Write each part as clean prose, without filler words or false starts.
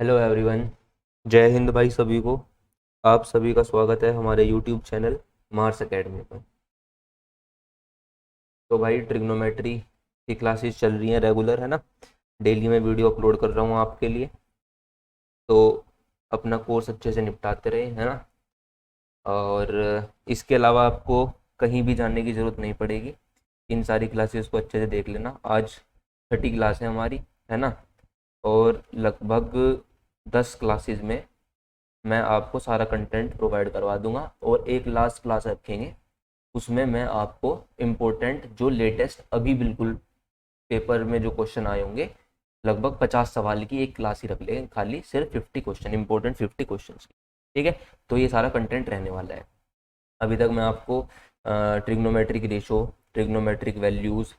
Hello everyone. जय हिंद भाई सभी को। आप सभी का स्वागत है हमारे यूट्यूब चैनल मार्स एकेडमी पर। तो भाई ट्रिग्नोमेट्री की क्लासेस चल रही हैं रेगुलर, है ना। डेली मैं वीडियो अपलोड कर रहा हूँ आपके लिए। तो अपना कोर्स अच्छे से निपटाते रहे, है ना। और इसके अलावा आपको कहीं भी जाने की ज़रूरत नहीं पड़ेगी। इन सारी क्लासेस को अच्छे से देख लेना। आज 30 क्लास है हमारी, है ना। और लगभग 10 क्लासेस में मैं आपको सारा कंटेंट प्रोवाइड करवा दूंगा और एक लास्ट क्लास रखेंगे। उसमें मैं आपको इम्पोर्टेंट जो लेटेस्ट अभी बिल्कुल पेपर में जो क्वेश्चन आए होंगे, लगभग 50 सवाल की एक क्लास ही रख लेंगे, खाली सिर्फ 50 क्वेश्चन, इंपॉर्टेंट 50 क्वेश्चन की। ठीक है। तो ये सारा कंटेंट रहने वाला है। अभी तक मैं आपको ट्रिग्नोमेट्रिक रेशो, ट्रिग्नोमेट्रिक वैल्यूज़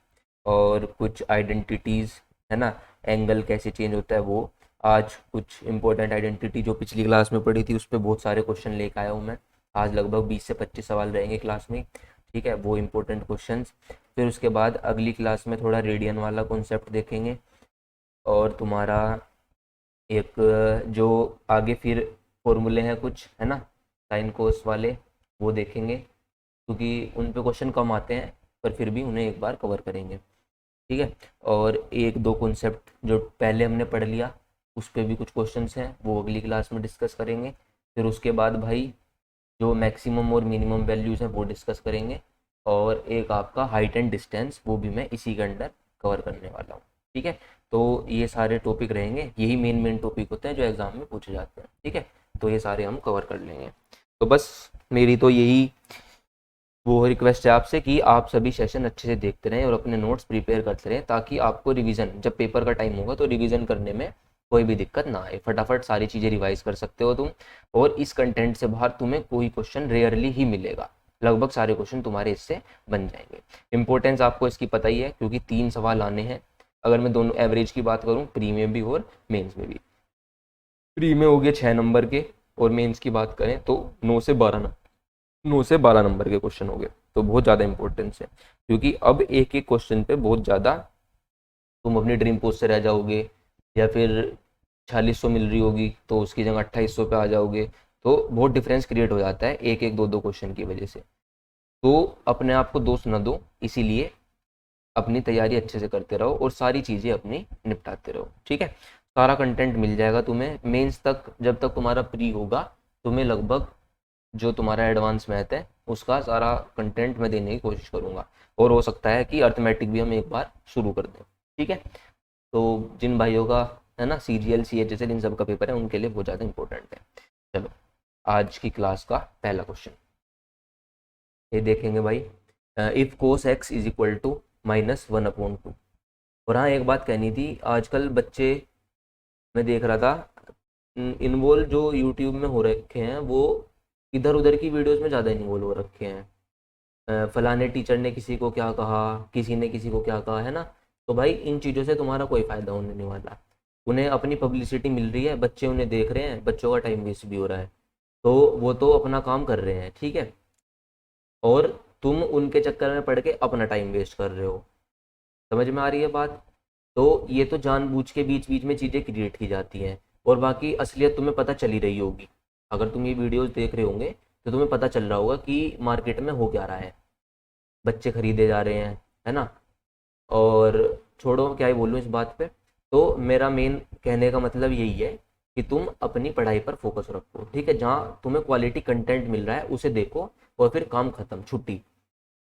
और कुछ आइडेंटिटीज़, है ना, एंगल कैसे चेंज होता है वो, आज कुछ इंपॉर्टेंट आइडेंटिटी जो पिछली क्लास में पढ़ी थी उस पर बहुत सारे क्वेश्चन लेकर आया हूँ मैं। आज लगभग 20 से 25 सवाल रहेंगे क्लास में। ठीक है, वो इंपॉर्टेंट क्वेश्चंस। फिर उसके बाद अगली क्लास में थोड़ा रेडियन वाला कॉन्सेप्ट देखेंगे। और तुम्हारा एक जो आगे फिर फॉर्मूले हैं कुछ, है ना, साइन कोस वाले, वो देखेंगे क्योंकि उन पे क्वेश्चन कम आते हैं, पर फिर भी उन्हें एक बार कवर करेंगे। ठीक है। और एक दो कॉन्सेप्ट जो पहले हमने पढ़ लिया उस पे भी कुछ क्वेश्चंस हैं, वो अगली क्लास में डिस्कस करेंगे। फिर उसके बाद भाई जो मैक्सिमम और मिनिमम वैल्यूज़ हैं वो डिस्कस करेंगे। और एक आपका हाइट एंड डिस्टेंस, वो भी मैं इसी के अंडर कवर करने वाला हूँ। ठीक है। तो ये सारे टॉपिक रहेंगे, यही मेन मेन टॉपिक होते हैं जो एग्ज़ाम में पूछे जाते हैं। ठीक है। तो ये सारे हम कवर कर लेंगे। तो बस मेरी तो यही वो रिक्वेस्ट है आपसे कि आप सभी सेशन अच्छे से देखते रहें और अपने नोट्स प्रिपेयर करते रहें, ताकि आपको रिवीजन जब पेपर का टाइम होगा तो रिवीजन करने में कोई भी दिक्कत ना आए, फटाफट सारी चीज़ें रिवाइज कर सकते हो तुम। और इस कंटेंट से बाहर तुम्हें कोई क्वेश्चन रेयरली ही मिलेगा, लगभग सारे क्वेश्चन तुम्हारे इससे बन जाएंगे। इंपॉर्टेंस आपको इसकी पता ही है क्योंकि 3 सवाल आने हैं। अगर मैं दोनों एवरेज की बात करूँ, प्री में भी और मेंस में भी। प्री में हो गए 6 नंबर के, और मेंस की बात करें तो 9 से 12 नंबर के क्वेश्चन हो गए। तो बहुत ज़्यादा इंपॉर्टेंस है क्योंकि अब एक एक क्वेश्चन पे बहुत ज़्यादा तुम अपनी ड्रीम पोस्ट से रह जाओगे, या फिर 4600 मिल रही होगी तो उसकी जगह 2800 पे आ जाओगे। तो बहुत डिफरेंस क्रिएट हो जाता है एक एक दो दो क्वेश्चन की वजह से। तो अपने आप को दोष न दो, इसीलिए अपनी तैयारी अच्छे से करते रहो और सारी चीज़ें अपनी निपटाते रहो। ठीक है। सारा कंटेंट मिल जाएगा तुम्हें मेंस तक। जब तक तुम्हारा प्री होगा, तुम्हें लगभग जो तुम्हारा एडवांस मैथ है उसका सारा कंटेंट मैं देने की कोशिश करूंगा। और हो सकता है कि अर्थमेटिक भी हम एक बार शुरू कर दें। ठीक है। तो जिन भाइयों का, है ना, CGL CHSL इन सब का पेपर है उनके लिए बहुत ज़्यादा इंपॉर्टेंट है। चलो, आज की क्लास का पहला क्वेश्चन ये देखेंगे भाई। If cos x is equal to -1/2। और हाँ, एक बात कहनी थी, आजकल बच्चे, मैं देख रहा था, इन्वॉल्व जो यूट्यूब में हो रखे हैं वो इधर उधर की वीडियोस में ज़्यादा इन्वॉल्व हो रखे हैं। फलाने टीचर ने किसी को क्या कहा, किसी ने किसी को क्या कहा, है ना। तो भाई इन चीज़ों से तुम्हारा कोई फ़ायदा होने नहीं वाला। उन्हें अपनी पब्लिसिटी मिल रही है, बच्चे उन्हें देख रहे हैं, बच्चों का टाइम वेस्ट भी हो रहा है। तो वो तो अपना काम कर रहे हैं, ठीक है, और तुम उनके चक्कर में पड़ के अपना टाइम वेस्ट कर रहे हो। समझ में आ रही है बात। तो ये तो जानबूझ के बीच बीच में चीज़ें क्रिएट की जाती हैं, और बाकी असलियत तुम्हें पता चली रही होगी। अगर तुम ये वीडियोस देख रहे होंगे तो तुम्हें पता चल रहा होगा कि मार्केट में हो क्या रहा है, बच्चे खरीदे जा रहे हैं, है ना। और छोड़ो क्या ही बोलूँ इस बात पे। तो मेरा मेन कहने का मतलब यही है कि तुम अपनी पढ़ाई पर फोकस रखो। ठीक है, जहाँ तुम्हें क्वालिटी कंटेंट मिल रहा है उसे देखो, और फिर काम खत्म, छुट्टी।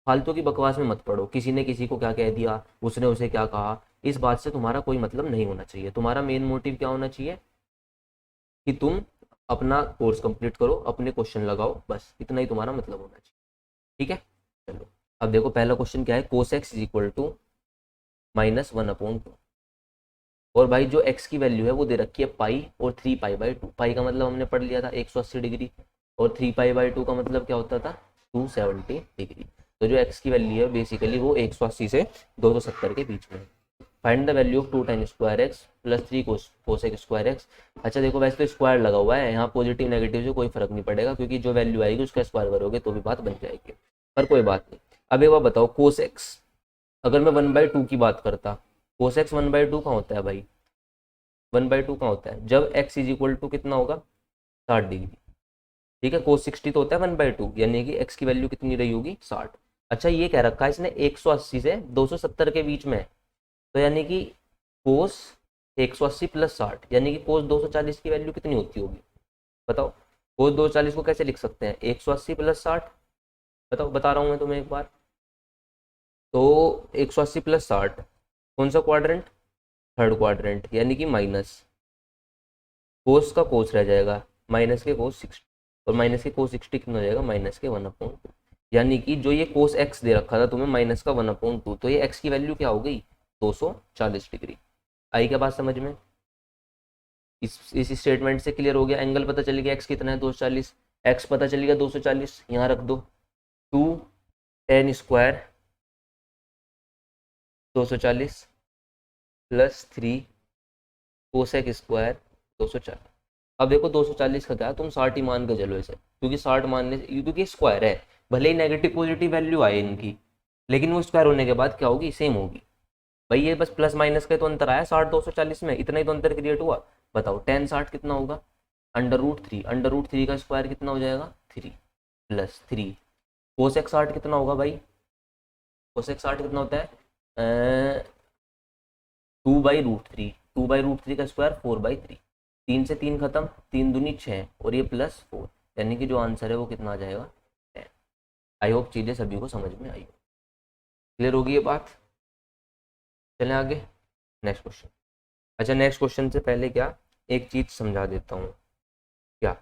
फालतू की बकवास में मत पड़ो, किसी ने किसी को क्या कह दिया, उसने उसे क्या कहा, इस बात से तुम्हारा कोई मतलब नहीं होना चाहिए। तुम्हारा मेन मोटिव क्या होना चाहिए कि तुम अपना कोर्स कंप्लीट करो, अपने क्वेश्चन लगाओ, बस इतना ही तुम्हारा मतलब होना चाहिए। ठीक है। चलो, अब देखो पहला क्वेश्चन क्या है। Cos x is equal to -1/2। और भाई जो एक्स की वैल्यू है वो दे रखी है पाई और 3π/2। पाई का मतलब हमने पढ़ लिया था 180 डिग्री, और 3π/2 का मतलब क्या होता था, 270 डिग्री। तो जो एक्स की वैल्यू है बेसिकली वो 180 से 270 के बीच में है। Find the value of 2 tan² x plus 3 cos x²। अच्छा देखो, वैसे तो स्क्वायर लगा हुआ है यहाँ, पॉजिटिव नेगेटिव से कोई फर्क नहीं पड़ेगा क्योंकि जो वैल्यू आएगी उसका स्क्वायर करोगे तो भी बात बन जाएगी, पर कोई बात नहीं। अब एक बार बताओ, कोस एक्स अगर मैं 1/2 की बात करता, कोस एक्स 1/2 कहाँ होता है भाई, 1/2 कहाँ होता है जब x इज इक्वल टू कितना होगा 60 डिग्री। ठीक है, cos 60 तो होता है 1/2, यानी कि x की वैल्यू कितनी रही होगी 60। अच्छा ये कह रखा है इसने 180 से 270 के बीच में है, तो यानी कि cos 180 प्लस 60 यानी कि cos 240 की वैल्यू कितनी होती होगी बताओ। cos 240 को कैसे लिख सकते हैं 180 प्लस 60, बताओ बता रहा हूँ मैं तुम्हें एक बार। तो 180 प्लस 60 कौन सा क्वाड्रेंट, थर्ड क्वाड्रेंट, यानी कि माइनस कोस का कोस रह जाएगा माइनस के कोस 60, और माइनस के कोस 60 कितना हो जाएगा माइनस के 1/2, यानी कि जो ये कोस एक्स दे रखा था तुम्हें माइनस का 1/2, तो ये एक्स की वैल्यू क्या हो गई 240 डिग्री। आई क्या बात समझ में। इस स्टेटमेंट से क्लियर हो गया, एंगल पता चल गया एक्स कितना है 240, एक्स पता चल गया 240, यहाँ रख दो 2 tan square 240 plus 3 cosec square 240। अब देखो 240 का क्या है, तुम 60 ही मान के चलो इसे, क्योंकि 60 मानने से क्योंकि स्क्वायर है, भले ही नेगेटिव पॉजिटिव वैल्यू आए इनकी, लेकिन वो स्क्वायर होने के बाद क्या होगी सेम होगी। भाई ये बस प्लस माइनस का तो अंतर आया 60 240 में, इतना ही तो अंतर क्रिएट हुआ। बताओ tan 60 कितना होगा √3, √3 का स्क्वायर कितना हो जाएगा 3 प्लस 3 कोसेक 60 कितना होगा भाई, कोसेक 60 कितना होता है 2/√3, 2/√3 का स्क्वायर 4/3, 3 से 3 खत्म, 3 दूनी 6 और ये प्लस 4, यानी कि जो आंसर है वो कितना आ जाएगा 10। आई होप चीज़ें सभी को समझ में आई, क्लियर होगी ये बात। चलें आगे नेक्स्ट क्वेश्चन। अच्छा नेक्स्ट क्वेश्चन से पहले क्या एक चीज़ समझा देता हूँ, क्या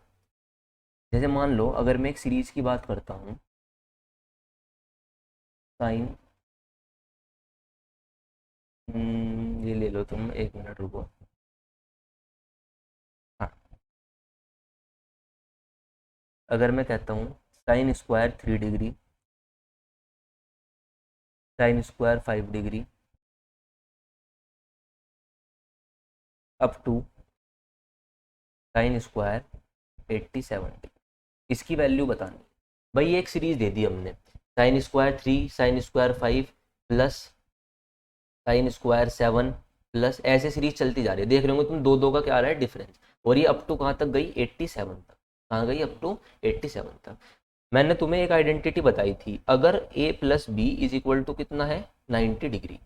जैसे मान लो अगर मैं एक सीरीज की बात करता हूँ साइन, ये ले लो तुम, एक मिनट रुको। हाँ, अगर मैं कहता हूँ sine square 3 degree, sine square 5 degree up to sine square 87 degree, इसकी वैल्यू बतानी। भाई ये एक सीरीज दे दी हमने, sine square 3 sine square 5 plus sine square 7 plus, ऐसे सीरीज चलती जा रही है, देख रहे होंगे तुम दो दो का क्या आ रहा है डिफरेंस, और ये अप टू कहाँ तक गई 87 तक, कहाँ गई अप टू 87 तक। मैंने तुम्हें एक आइडेंटिटी बताई थी, अगर a plus B is equal to कितना है 90 डिग्री,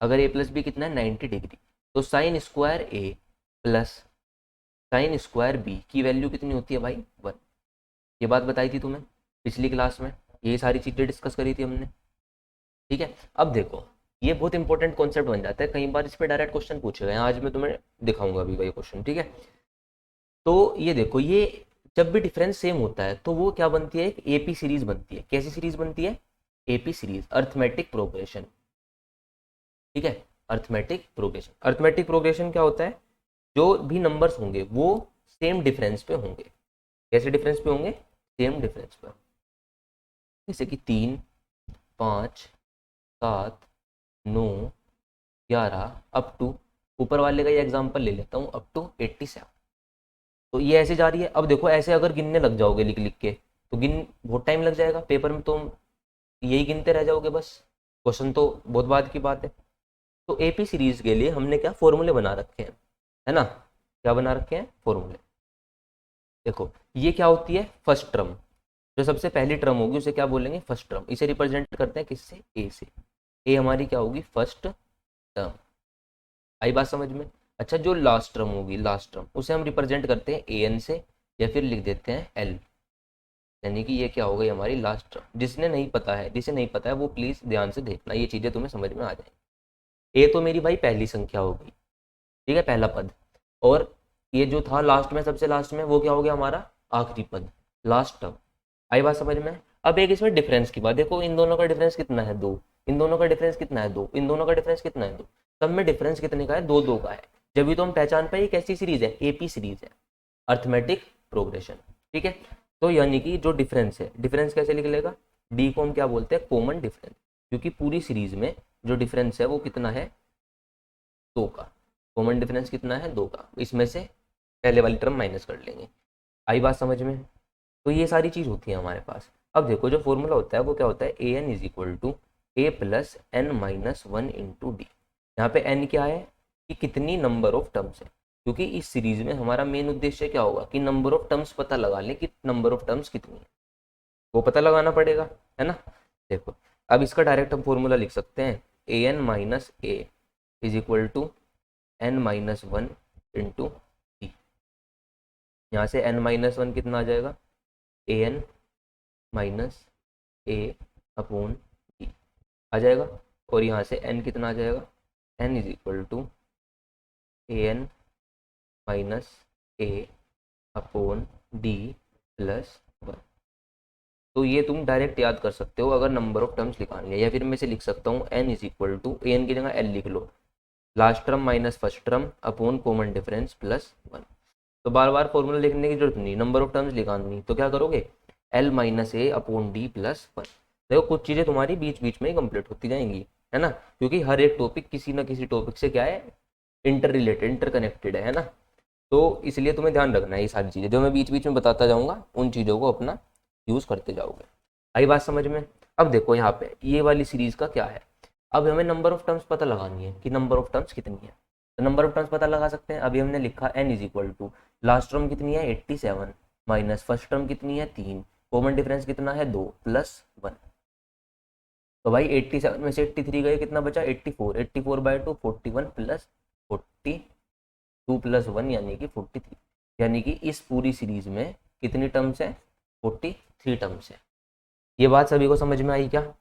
अगर a प्लस बी कितना है 90 डिग्री, तो sign square A plus sine square B की वैल्यू कितनी होती है भाई 1। ये बात बताई थी तुम्हें पिछली क्लास में, ये सारी चीज़ें डिस्कस करी थी हमने। ठीक है, अब देखो ये बहुत इंपॉर्टेंट कॉन्सेप्ट बन जाता है, कई बार इस पर डायरेक्ट क्वेश्चन पूछे गए, आज मैं तुम्हें दिखाऊंगा अभी भाई क्वेश्चन। ठीक है, तो ये देखो ये जब भी डिफरेंस सेम होता है तो वो क्या बनती है एक एपी सीरीज बनती है। कैसी सीरीज बनती है एपी सीरीज, अर्थमेटिक प्रोग्रेशन। ठीक है, अर्थमेटिक प्रोग्रेशन, अर्थमेटिक प्रोग्रेशन क्या होता है जो भी नंबर्स होंगे वो सेम डिफरेंस पे होंगे। कैसे डिफरेंस पे होंगे सेम डिफरेंस पर, जैसे कि 3 5 7 9 11 अप टू, ऊपर वाले का ये एग्जांपल ले लेता हूँ अप टू 87। तो ये ऐसे जा रही है। अब देखो ऐसे अगर गिनने लग जाओगे लिख लिख के तो बहुत टाइम लग जाएगा पेपर में, तो यही गिनते रह जाओगे बस, क्वेश्चन तो बहुत बाद की बात है। तो एपी सीरीज के लिए हमने क्या फॉर्मूले बना रखे हैं, है ना, क्या बना रखे हैं फॉर्मूले। देखो ये क्या होती है फर्स्ट टर्म, जो सबसे पहली टर्म होगी उसे क्या बोलेंगे फर्स्ट टर्म, इसे रिप्रेजेंट करते हैं किससे ए से, ए हमारी क्या होगी फर्स्ट टर्म। आई बात समझ में। अच्छा जो लास्ट टर्म होगी लास्ट टर्म उसे हम रिप्रेजेंट करते हैं ए एन से, या फिर लिख देते हैं एल, यानी कि ये क्या हो गई हमारी लास्ट टर्म। जिसने नहीं पता है, जिसे नहीं पता है वो प्लीज ध्यान से देखना, ये चीजें तुम्हें समझ में आ जाएंगी। ए तो मेरी भाई पहली संख्या हो गई, ठीक है पहला पद, और ये जो था लास्ट में सबसे लास्ट में वो क्या हो गया हमारा आखिरी पद, लास्ट टर्म। आई बात समझ में। अब एक इसमें डिफरेंस की बात देखो, इन दोनों का डिफरेंस कितना है 2, इन दोनों का डिफरेंस कितना है 2, इन दोनों का डिफरेंस कितना है 2, सब में डिफरेंस कितने का है 2 2 का है। जब भी तो हम पहचान पाए कैसी सीरीज है एपी सीरीज है, अर्थमेटिक प्रोग्रेशन। ठीक है, तो यानी कि जो डिफरेंस है, डिफरेंस कैसे लिख लेगा, डी को हम क्या बोलते हैं कॉमन डिफरेंस, क्योंकि पूरी सीरीज में जो डिफरेंस है वो कितना है 2 का, कॉमन डिफरेंस कितना है 2 का, इसमें से पहले वाली टर्म माइनस कर लेंगे। आई बात समझ में। तो ये सारी चीज़ होती है हमारे पास। अब देखो जो फॉर्मूला होता है वो क्या होता है a n is equal to a plus n minus 1 into d. यहाँ पे एन क्या है कि कितनी नंबर ऑफ टर्म्स है, क्योंकि इस सीरीज में हमारा मेन उद्देश्य क्या होगा कि नंबर ऑफ टर्म्स पता लगा लें कि नंबर ऑफ टर्म्स कितनी है, वो पता लगाना पड़ेगा, है ना। देखो अब इसका डायरेक्ट हम फॉर्मूला लिख सकते हैं, a n minus a is equal to n minus one into d. यहाँ से एन माइनस वन कितना आ जाएगा, a n minus a upon d आ जाएगा, और यहाँ से एन कितना आ जाएगा, n is equal to a n minus a upon d plus one. तो ये तुम डायरेक्ट याद कर सकते हो अगर नंबर ऑफ टर्म्स निकालनी है, या फिर मैं से लिख सकता हूँ n is equal to, a n की जगह एल लिख लो, last term minus first term upon common difference plus one. तो बार बार फॉर्मूला लिखने की जरूरत नहीं, नंबर ऑफ टर्म्स निकालनी तो क्या करोगे, L minus a upon d plus one. देखो कुछ चीज़ें तुम्हारी बीच बीच में ही कंप्लीट होती जाएंगी, है ना, क्योंकि हर एक टॉपिक किसी ना किसी टॉपिक से क्या है, इंटर रिलेटेड, इंटरकनेक्टेड है ना। तो इसलिए तुम्हें ध्यान रखना है ये सारी चीज़ें जो मैं बीच बीच में बताता जाऊँगा, उन चीज़ों को अपना यूज़ करते जाओगे। आई बात समझ में। अब देखो यहाँ पे ये वाली सीरीज का क्या है, अब हमें नंबर ऑफ टर्म्स पता लगानी है कि नंबर ऑफ टर्म्स कितनी है। तो नंबर ऑफ टर्म्स पता लगा सकते हैं, अभी हमने लिखा n is equal to, last term कितनी है 87 माइनस फर्स्ट टर्म कितनी है 3, कॉमन डिफरेंस कितना है 2 प्लस 1। तो भाई 87 में से 83 गए, कितना बचा 84, 84 बाई 2 41 प्लस 42 प्लस 1 यानी कि 43। यानी कि इस पूरी सीरीज में कितनी टर्म्स है, 43 टर्म्स है। ये बात सभी को समझ में आई क्या,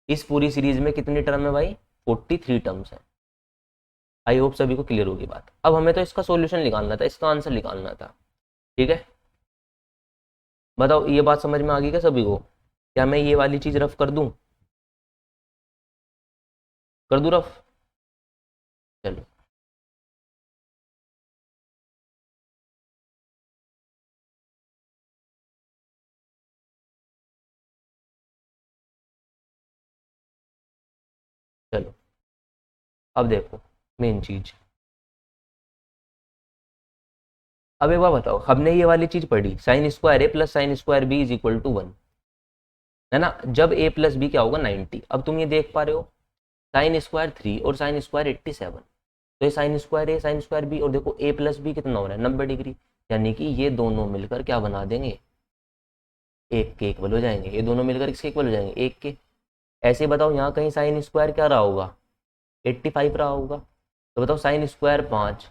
इस पूरी सीरीज में कितनी टर्म है भाई, 43 टर्म्स है। आई होप सभी को क्लियर होगी बात। अब हमें तो इसका सॉल्यूशन निकालना था, इसका आंसर निकालना था, ठीक है। बताओ ये बात समझ में आ गई क्या सभी को, क्या मैं ये वाली चीज रफ कर दूं, कर दूं रफ, चलो चलो। अब देखो मेन चीज, अब एक बार बताओ, हमने ये वाली चीज पढ़ी, sine square A plus sine square B is equal to 1, है ना, जब ए प्लस बी क्या होगा 90। अब तुम ये देख पा रहे हो साइन स्क्वायर 3 और साइन स्क्वायर 87, तो ये साइन स्क्वायर ए साइन स्क्वायर बी, और देखो ए प्लस बी कितना हो रहा है 90 डिग्री, यानी कि ये दोनों मिलकर क्या बना देंगे, एक के इक्वल हो जाएंगे, ये दोनों मिलकर इसके इक्वल हो जाएंगे, एक के। ऐसे बताओ यहाँ कहीं साइन स्क्वायर क्या रहा होगा, 85 रहा होगा, तो बताओ साइन स्क्वायर 5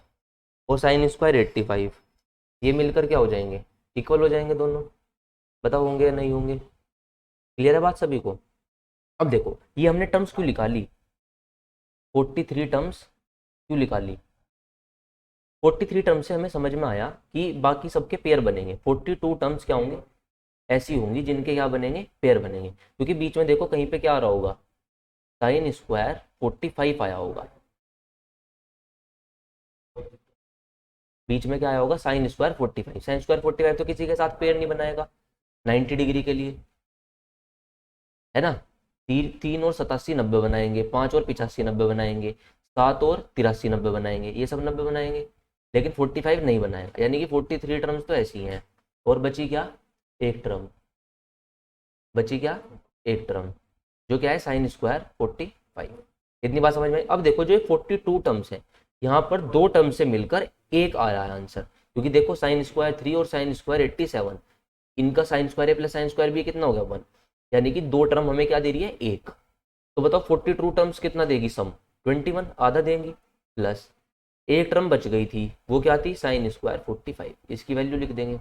और साइन स्क्वायर 85, ये मिलकर क्या हो जाएंगे, इक्वल हो जाएंगे दोनों। बताओ होंगे या नहीं होंगे, क्लियर है बात सभी को। अब देखो ये हमने टर्म्स क्यों निकाली, 43 टर्म्स क्यों निकाली, 43 टर्म्स से हमें समझ में आया कि बाकी सबके पेयर बनेंगे, 42 टर्म्स क्या होंगे, ऐसी होंगी जिनके क्या बनेंगे, पेयर बनेंगे, क्योंकि बीच में देखो कहीं पे क्या आ रहा होगा, साइन स्क्वायर 45 आया होगा, बीच में क्या आया होगा साइन स्क्वायर 45, साइन स्क्वायर 45 तो किसी के साथ पेयर नहीं बनाएगा 90 डिग्री के लिए, है ना। 3 और 87 90 बनाएंगे, 5 और 85 90 बनाएंगे, 7 और 83 90 बनाएंगे, ये सब 90 बनाएंगे, लेकिन 45 नहीं बनाएगा, यानी कि 43 टर्म्स तो ऐसी हैं। और बची क्या, एक टर्म, बची क्या, एक टर्म, जो क्या है साइन स्क्वायर 45। इतनी बात समझ में आई। अब देखो जो ये 42 टर्म्स है, यहाँ पर दो टर्म से मिलकर एक आ रहा है आंसर, क्योंकि देखो साइन स्क्वायर 3 और साइन स्क्वायर 87, इनका साइन स्क्वायर है प्लस साइन स्क्वायर भी कितना हो गया 1, यानी कि दो टर्म हमें क्या दे रही है, एक। तो बताओ 42 टर्म्स कितना देगी सम, 21 आधा देंगी, प्लस एक टर्म बच गई थी, वो क्या थी साइन स्क्वायर 45, इसकी वैल्यू लिख देंगे,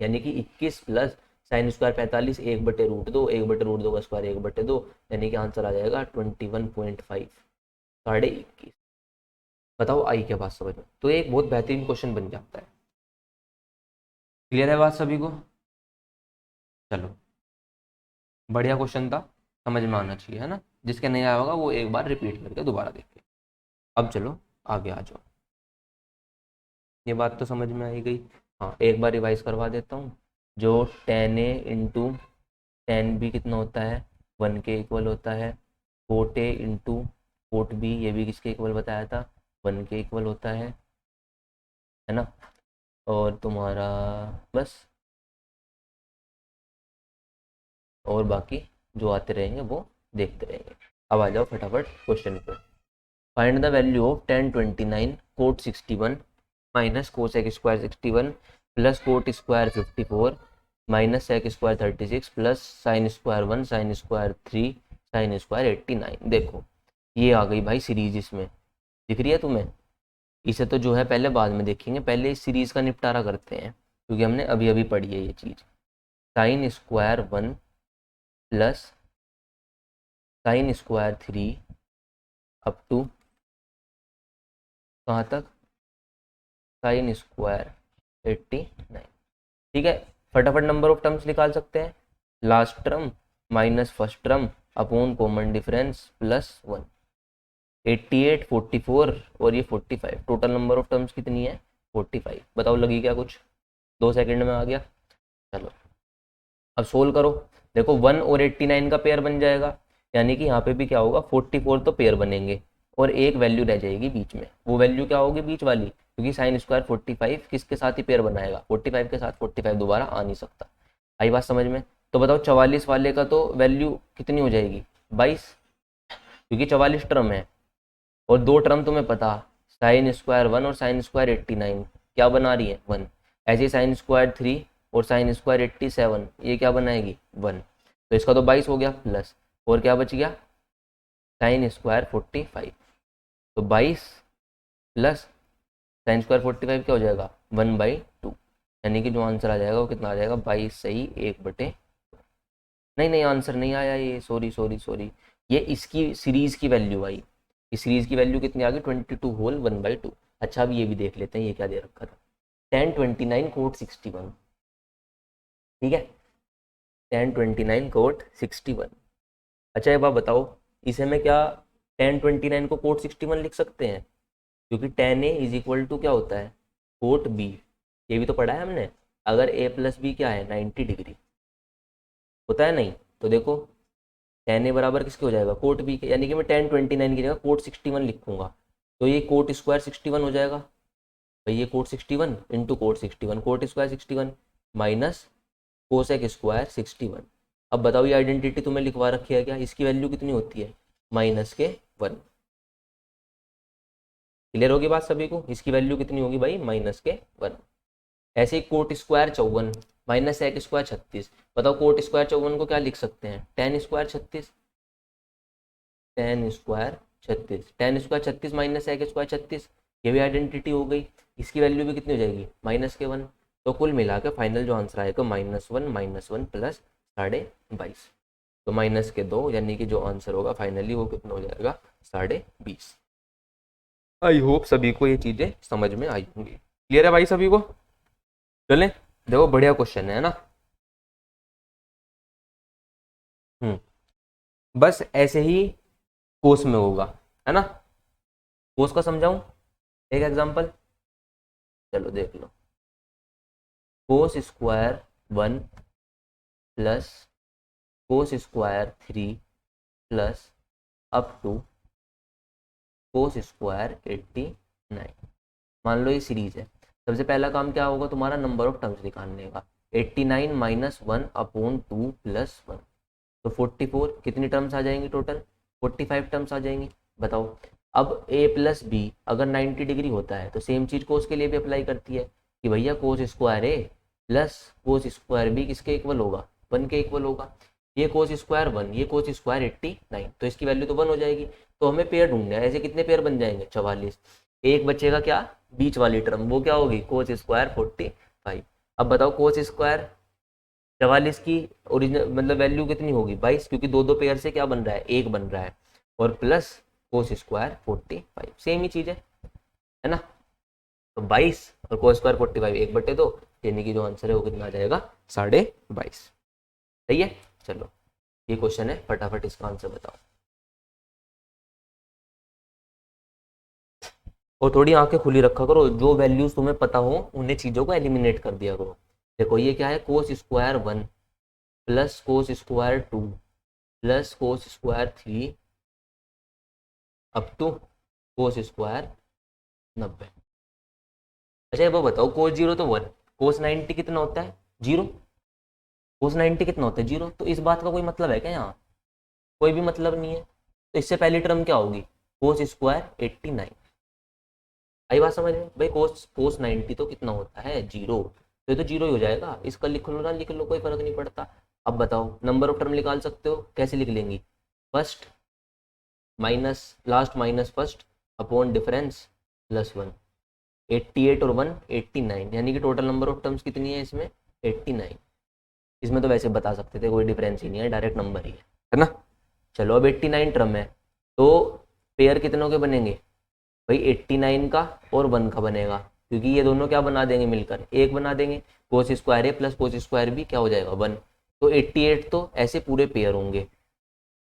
यानी कि 21 प्लस साइन स्क्वायर 45, 1/√2, 1/√2 का स्क्वायर 1/2, यानी कि आंसर आ जाएगा 21.5, 21.5। बताओ आई क्या बात समझ में, तो एक बहुत बेहतरीन क्वेश्चन बन जाता है। क्लियर है बात सभी को, चलो बढ़िया क्वेश्चन था, समझ में आना चाहिए, है ना। जिसके नहीं आया होगा वो एक बार रिपीट करके दोबारा देखे। अब चलो आगे आ जाओ, ये बात तो समझ में आई गई। हाँ एक बार रिवाइज करवा देता हूँ, जो 10a इंटू 10b कितना होता है, 1 के इक्वल होता है, 4a इंटू 4b ये भी किसके इक्वल बताया था, 1 के इक्वल होता है ना। और तुम्हारा बस, और बाकी जो आते रहेंगे वो देखते रहेंगे। अब आ जाओ फटाफट क्वेश्चन पे। Find the value of 1029 cot 61 minus cosec square 61 plus cot square 54 minus sec square 36 plus sine square 1 sine square 3 sine square 89। देखो ये आ गई भाई सीरीज, इसमें दिख रही है तुम्हें। इसे तो जो है पहले बाद में देखेंगे, पहले इस सीरीज का निपटारा करते हैं क्योंकि हमने अभी अभी पढ़ी है ये चीज़। Sine square 1 plus sine square 3 up to कहाँ तक, साइन स्क्वायर 89। ठीक है, फटाफट नंबर ऑफ टर्म्स निकाल सकते हैं। Last term minus first term upon common difference plus 1। 88, 44 और ये 45, टोटल नंबर ऑफ टर्म्स कितनी है 45। बताओ लगी क्या कुछ, 2 सेकंड में आ गया। चलो अब सोल्व करो। देखो 1 और 89 का पेयर बन जाएगा, यानी कि यहाँ पे भी क्या होगा 44 तो पेयर बनेंगे और एक वैल्यू रह जाएगी बीच में। वो वैल्यू क्या होगी बीच वाली, क्योंकि साइन स्क्वायर 45 किसके साथ ही पेयर बनाएगा 45 के साथ, 45 दोबारा आ नहीं सकता। आई बात समझ में। तो बताओ 44 वाले का तो वैल्यू कितनी हो जाएगी 22, क्योंकि 44 टर्म है और 2 टर्म तुम्हें पता, साइन स्क्वायर 1 और साइन स्क्वायर 89 क्या बना रही है 1। ऐसे साइन स्क्वायर 3 और साइन स्क्वायर 87 ये क्या बनाएगी 1। तो इसका तो 22 हो गया प्लस, और क्या बच गया साइन स्क्वायर 45। तो 22 प्लस साइन स्क्वायर 45 क्या हो जाएगा 1/2, यानी कि जो आंसर आ जाएगा वो कितना आ जाएगा 22 सही 1/। नहीं आंसर नहीं आया ये, सॉरी सॉरी सॉरी, ये इसकी सीरीज की वैल्यू आई। इस सीरीज की वैल्यू कितनी आ गई 22 होल 1/2। अच्छा अब ये भी देख लेते हैं ये क्या दे रखा था, tan 29 कोट 61। ठीक है, tan 29 कोट 61। अच्छा एक बात बताओ, इसे में क्या tan 29 को कोट 61 लिख सकते हैं, क्योंकि tan a is equal to क्या होता है कोट b, ये भी तो पढ़ा है हमने। अगर a प्लस बी क्या है 90 डिग्री होता है, नहीं तो देखो tan a बराबर किसके हो जाएगा कोट b के, यानी कि मैं tan 29 की जगह कोट 61 लिखूंगा। तो ये कोट स्क्वायर 61 हो जाएगा भाई, ये cot 61 into cot 61, cot square 61 minus cosec square 61। अब बताओ ये आइडेंटिटी तुम्हें लिखवा रखी है क्या, इसकी वैल्यू कितनी होती है -1। क्लियर होगी बात सभी को, इसकी वैल्यू कितनी होगी भाई -1। ऐसे ही cot square 54 minus sec square 36। बताओ कोट स्क्वायर 54 को क्या लिख सकते हैं tan square 36, tan square 36, tan square 36 माइनस सेक स्क्वायर 36, ये भी आइडेंटिटी हो गई। इसकी वैल्यू भी कितनी हो जाएगी -1। तो कुल मिला के फाइनल जो आंसर आएगा -1 प्लस 22.5, तो -2, यानी कि जो आंसर होगा फाइनली वो कितना हो जाएगा 20.5। आई होप सभी को ये चीज़ें समझ में आई होंगी। क्लियर है भाई सभी को। चलें, देखो बढ़िया क्वेश्चन है ना। बस ऐसे ही कोस में होगा, है ना। कोस का समझाऊं एक एग्जांपल, चलो देख लो। Cos square 1 plus cos square 3 plus up to cos square 89। मान लो ये सीरीज है। सबसे पहला काम क्या होगा तुम्हारा नंबर ऑफ टर्म्स निकालने का, 89 माइनस 1 अपॉन 2 प्लस 1। तो 44 कितनी टर्म्स आ जाएंगी टोटल 45 टर्म्स आ जाएंगी। बताओ अब a प्लस बी अगर 90 डिग्री होता है तो सेम चीज़ कोस के लिए भी अप्लाई करती है कि भैया cos square A plus cos square B किसके इक्वल होगा 1 के इक्वल होगा। ये कोस स्क्वायर 1 ये कोस स्क्वायर 89, तो इसकी वैल्यू तो 1 हो जाएगी। तो हमें पेयर ढूंढना है, ऐसे कितने पेयर बन जाएंगे 44। एक बचेगा क्या बीच वाली टर्म, वो क्या होगी कोस स्क्वायर 45। अब बताओ कोस स्क्वायर 44 की ओरिजिनल मतलब वैल्यू कितनी होगी 22, क्योंकि दो दो पेयर से क्या बन रहा है एक बन रहा है, और प्लस कोस स्क्वायर 45 सेम ही चीज़ है ना। तो 22 और कोस स्क्वायर 45 1/2, यानी कि जो आंसर है वो कितना आ जाएगा 22.5। सही है। चलो ये क्वेश्चन है, फटाफट इसका आंसर बताओ। और थोड़ी आंखें खुली रखा करो, जो वैल्यूज तुम्हें पता हो उन्हें चीज़ों को एलिमिनेट कर दिया करो। देखो ये क्या है cos square 1 plus cos square 2 plus cos square 3 up to cos square 90। अच्छा वो बताओ कोस 0 तो 1, कोस 90 कितना होता है 0, कोस 90 कितना होता है 0। तो इस बात का कोई मतलब है क्या यहाँ, कोई भी मतलब नहीं है। तो इससे पहली टर्म क्या होगी कोस स्क्वायर 89। आई बात समझ में भाई? कोस कोस 90 तो कितना होता है, जीरो। तो ये तो जीरो ही हो जाएगा, इसका लिख लो ना लिख लो, कोई फर्क नहीं पड़ता। अब बताओ नंबर ऑफ टर्म निकाल सकते हो, कैसे लिख लेंगी? First minus last minus first upon difference plus one. 88 और 1 89, यानी कि टोटल नंबर ऑफ टर्म्स कितनी है इसमें? 89। इसमें तो वैसे बता सकते थे, कोई डिफरेंस ही नहीं है, डायरेक्ट नंबर ही है ना। चलो अब 89 टर्म है, तो पेयर कितनों के बनेंगे भाई? 89 का और 1 का बनेगा, क्योंकि ये दोनों क्या बना देंगे मिलकर, एक बना देंगे। Cos square A plus cos square B क्या हो जाएगा? 1। तो 88 तो ऐसे पूरे पेयर होंगे,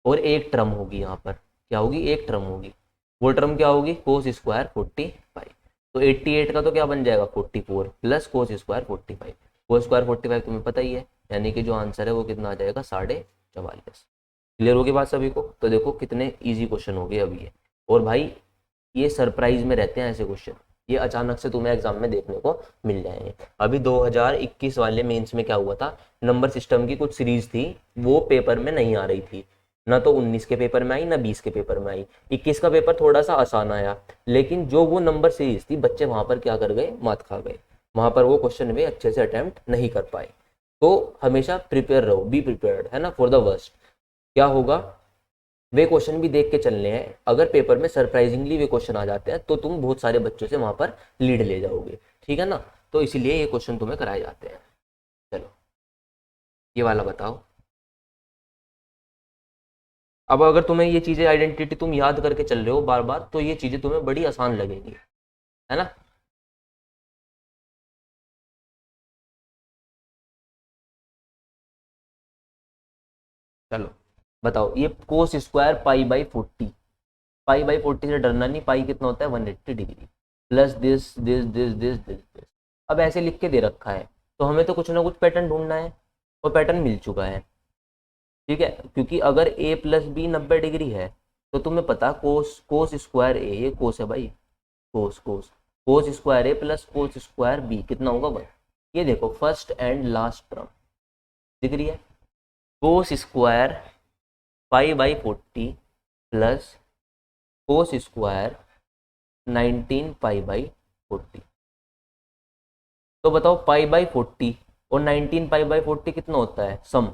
और एक टर्म होगी यहाँ पर, क्या होगी? एक टर्म होगी। वो टर्म क्या होगी? Cos square 45। तो 88 का तो क्या बन जाएगा? 44 plus cos square 45। Cos square 45 तुम्हें पता ही है, यानी कि जो आंसर है वो कितना आ जाएगा? 44.5। क्लियर होगी बात सभी को? तो देखो कितने इजी क्वेश्चन हो गए अभी ये। और भाई ये सरप्राइज में रहते हैं ऐसे क्वेश्चन, ये अचानक से तुम्हें एग्जाम में देखने को मिल जाएंगे। अभी 2021 वाले मेंस में क्या हुआ था, नंबर सिस्टम की कुछ सीरीज थी, वो पेपर में नहीं आ रही थी। ना तो 19 के पेपर में आई, ना 20 के पेपर में आई। 21 का पेपर थोड़ा सा आसान आया, लेकिन जो वो नंबर सीरीज थी, बच्चे वहां पर क्या कर गए? मात खा गए। वहां पर वो क्वेश्चन वे अच्छे से अटेम्प्ट नहीं कर पाए। तो हमेशा प्रिपेयर रहो, बी प्रिपेयर्ड, है ना, फॉर द वर्स्ट। क्या होगा, वे क्वेश्चन भी देख के चलने हैं। अगर पेपर में सरप्राइजिंगली वे क्वेश्चन आ जाते हैं, तो तुम बहुत सारे बच्चों से वहां पर लीड ले जाओगे, ठीक है ना। तो इसीलिए ये क्वेश्चन तुम्हें कराए जाते हैं। चलो ये वाला बताओ। अब अगर तुम्हें ये चीजें आइडेंटिटी तुम याद करके चल रहे हो बार बार, तो ये चीजें तुम्हें बड़ी आसान लगेंगी, है ना। चलो बताओ, ये cos square pi by 40। Pi by 40 से डरना नहीं, पाई कितना होता है? 180 degree. Plus this this this this this this. अब ऐसे लिख के दे रखा है, तो हमें तो कुछ ना कुछ पैटर्न ढूंढना है, और पैटर्न मिल चुका है, ठीक है। क्योंकि अगर ए प्लस बी 90 डिग्री है, तो तुम्हें पता कोस कोस स्क्वायर ए, ये कोस है भाई, कोस कोस cos square A plus cos square B कितना होगा? 1। ये देखो फर्स्ट एंड लास्ट टर्म दिख रही है। Cos square pi by 40 plus cos square 19 pi by 40। तो बताओ पाई बाई 40 और 19 पाई बाई 40 कितना होता है? सम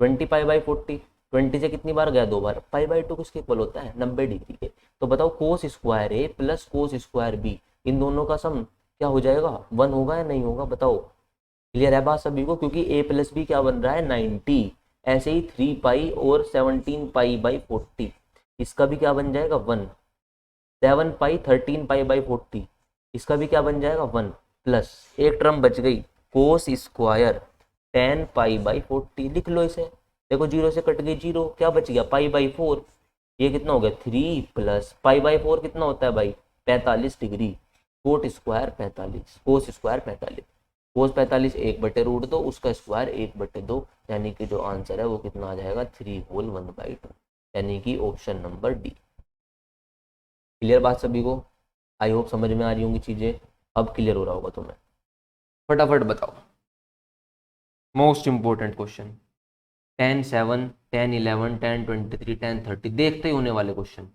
20 पाई बाई 40। 20 से कितनी बार गया? 2 बार। पाई बाई 2 किसके इक्वल होता है? 90 डिग्री के। तो बताओ cos square A plus cos square B, इन दोनों का सम क्या हो जाएगा? 1 होगा या नहीं होगा? बताओ। क्लियर है बात सभी को? क्योंकि ए प्लस बी क्या बन रहा है? 90। ऐसे ही 3 पाई और 17 पाई बाई 40, इसका भी क्या बन जाएगा? 1। 7 पाई 13 पाई बाई 40, इसका भी क्या बन जाएगा? 1। प्लस एक टर्म बच गई, कोस स्क्वायर 10 पाई बाई 40, लिख लो इसे। देखो जीरो से कट गई जीरो, क्या बच गया? Pi by 4। ये कितना हो गया? 3 प्लस पाई बाई 4 कितना होता है भाई? 45 degree. Coat square 45, cos square 45। कोस 45 1/√2, उसका स्क्वायर 1/2, यानी कि जो आंसर है वो कितना आ जाएगा? 3 होल 1/2, यानी कि ऑप्शन नंबर डी। क्लियर बात सभी को? आई होप समझ में आ रही होंगी चीजें, अब क्लियर हो रहा होगा तुम्हें। फटाफट बताओ, मोस्ट इंपोर्टेंट क्वेश्चन। 10 7 10 11 10 23 10 30, देखते ही होने वाले क्वेश्चन,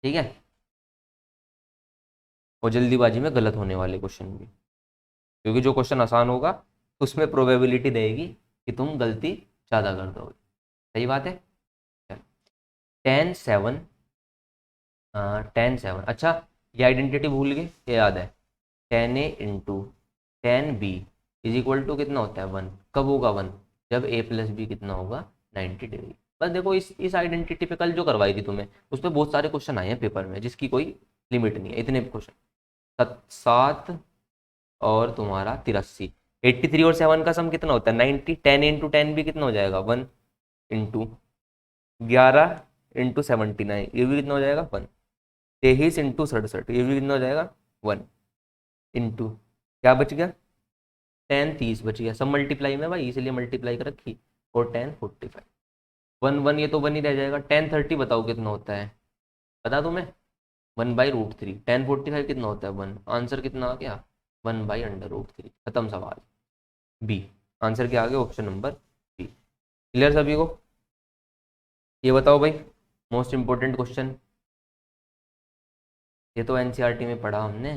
ठीक है। और जल्दीबाजी में गलत होने वाले क्वेश्चन भी, क्योंकि जो क्वेश्चन आसान होगा उसमें प्रोबेबिलिटी रहेगी कि तुम गलती ज़्यादा कर दोगे। सही बात है। 10 7 10 7, अच्छा ये आइडेंटिटी भूल गए, ये याद है। 10a × 10b कितना होता है? 1। कब होगा 1? जब a प्लस बी कितना होगा? 90 डिग्री। बस देखो इस आइडेंटिटी पे कल जो करवाई थी तुम्हें, उस पर बहुत सारे क्वेश्चन आए हैं पेपर में, जिसकी कोई लिमिट नहीं है, इतने क्वेश्चन। 7 और तुम्हारा 83। 83 और 7 का सम कितना होता है? 90। 10 × 10 भी कितना हो जाएगा? 1 इंटू 11 × 79, ये भी कितना हो जाएगा? 1। 23 × 67, ये भी कितना हो जाएगा? 1 इंटू क्या बच गया? 10 30 बच गया। सब मल्टीप्लाई में भाई, इसलिए मल्टीप्लाई कर रखी। और 10 45, 1 1, ये तो 1 ही रह जाएगा। 10 30 बताओ कितना होता है? बता दूं मैं? 1/√3। 10 45 कितना होता है? 1। आंसर कितना आ गया? 1/√3। खत्म सवाल। बी आंसर क्या आ गया? Option number B. क्लियर सभी को? ये बताओ भाई, मोस्ट इंपोर्टेंट क्वेश्चन, ये तो एनसीईआरटी में पढ़ा हमने,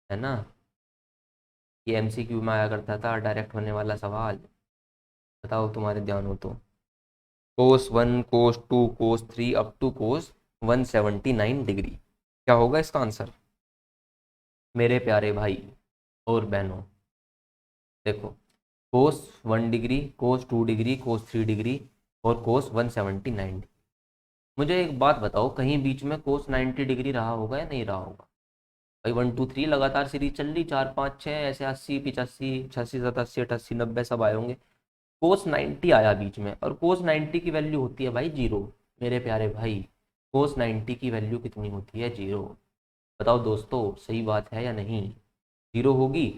है ना। ये एमसीक्यू में आया करता था, डायरेक्ट होने वाला सवाल। बताओ तुम्हारे ध्यान हो तो। कोस 1, कोस 2, कोस 3 अप टू कोस 179 डिग्री, क्या होगा इसका आंसर मेरे प्यारे भाई और बहनों। देखो, कोस 1 डिग्री, कोस 2 डिग्री, कोस 3 डिग्री और कोस 179 डिग्री। मुझे एक बात बताओ, कहीं बीच में कोस 90 डिग्री रहा होगा या नहीं रहा होगा? भाई 1 2 3 लगातार सीरीज चल रही, 4 5 6 ऐसे 80 85 86 87 88 90 सब आए होंगे। कोस 90 आया बीच में, और कोस 90 की वैल्यू होती है भाई 0। मेरे प्यारे भाई, कोस 90 की वैल्यू कितनी होती है? 0। बताओ दोस्तों, सही बात है या नहीं? 0 होगी।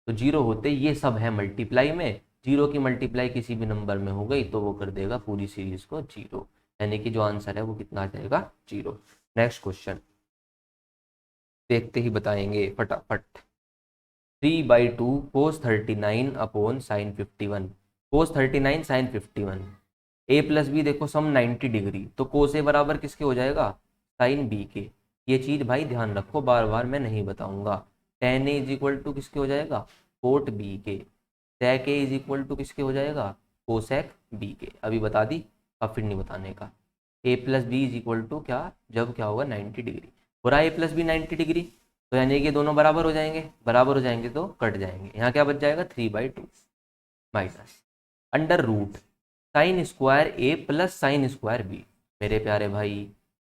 तो 0 होते ये सब है मल्टीप्लाई में, 0 की मल्टीप्लाई किसी भी नंबर में हो गई तो वो कर देगा पूरी सीरीज को 0। यानी कि जो आंसर है वो कितना आ जाएगा? 0। नेक्स्ट क्वेश्चन देखते ही बताएंगे फटाफट। 3/2 कोस 39 अपॉन साइन 51। कोस 39 साइन 51। ए प्लस बी देखो सम 90 डिग्री, तो कोस ए बराबर किसके हो जाएगा? साइन बी के। ये चीज भाई ध्यान रखो, बार बार मैं नहीं बताऊंगा। Tan A is equal to किसके हो जाएगा? कोट बी के। Sec A is equal to किसके हो जाएगा? कोसेक बी के। अभी बता दी, अब फिर नहीं बताने का। A plus B is equal to क्या, जब क्या होगा 90 डिग्री। हो रहा है ए प्लस बी 90 डिग्री, तो यानी कि दोनों बराबर हो जाएंगे, बराबर हो जाएंगे तो कट जाएंगे। यहाँ क्या बच जाएगा? 3/2 minus under root sine square A plus sine square B. मेरे प्यारे भाई,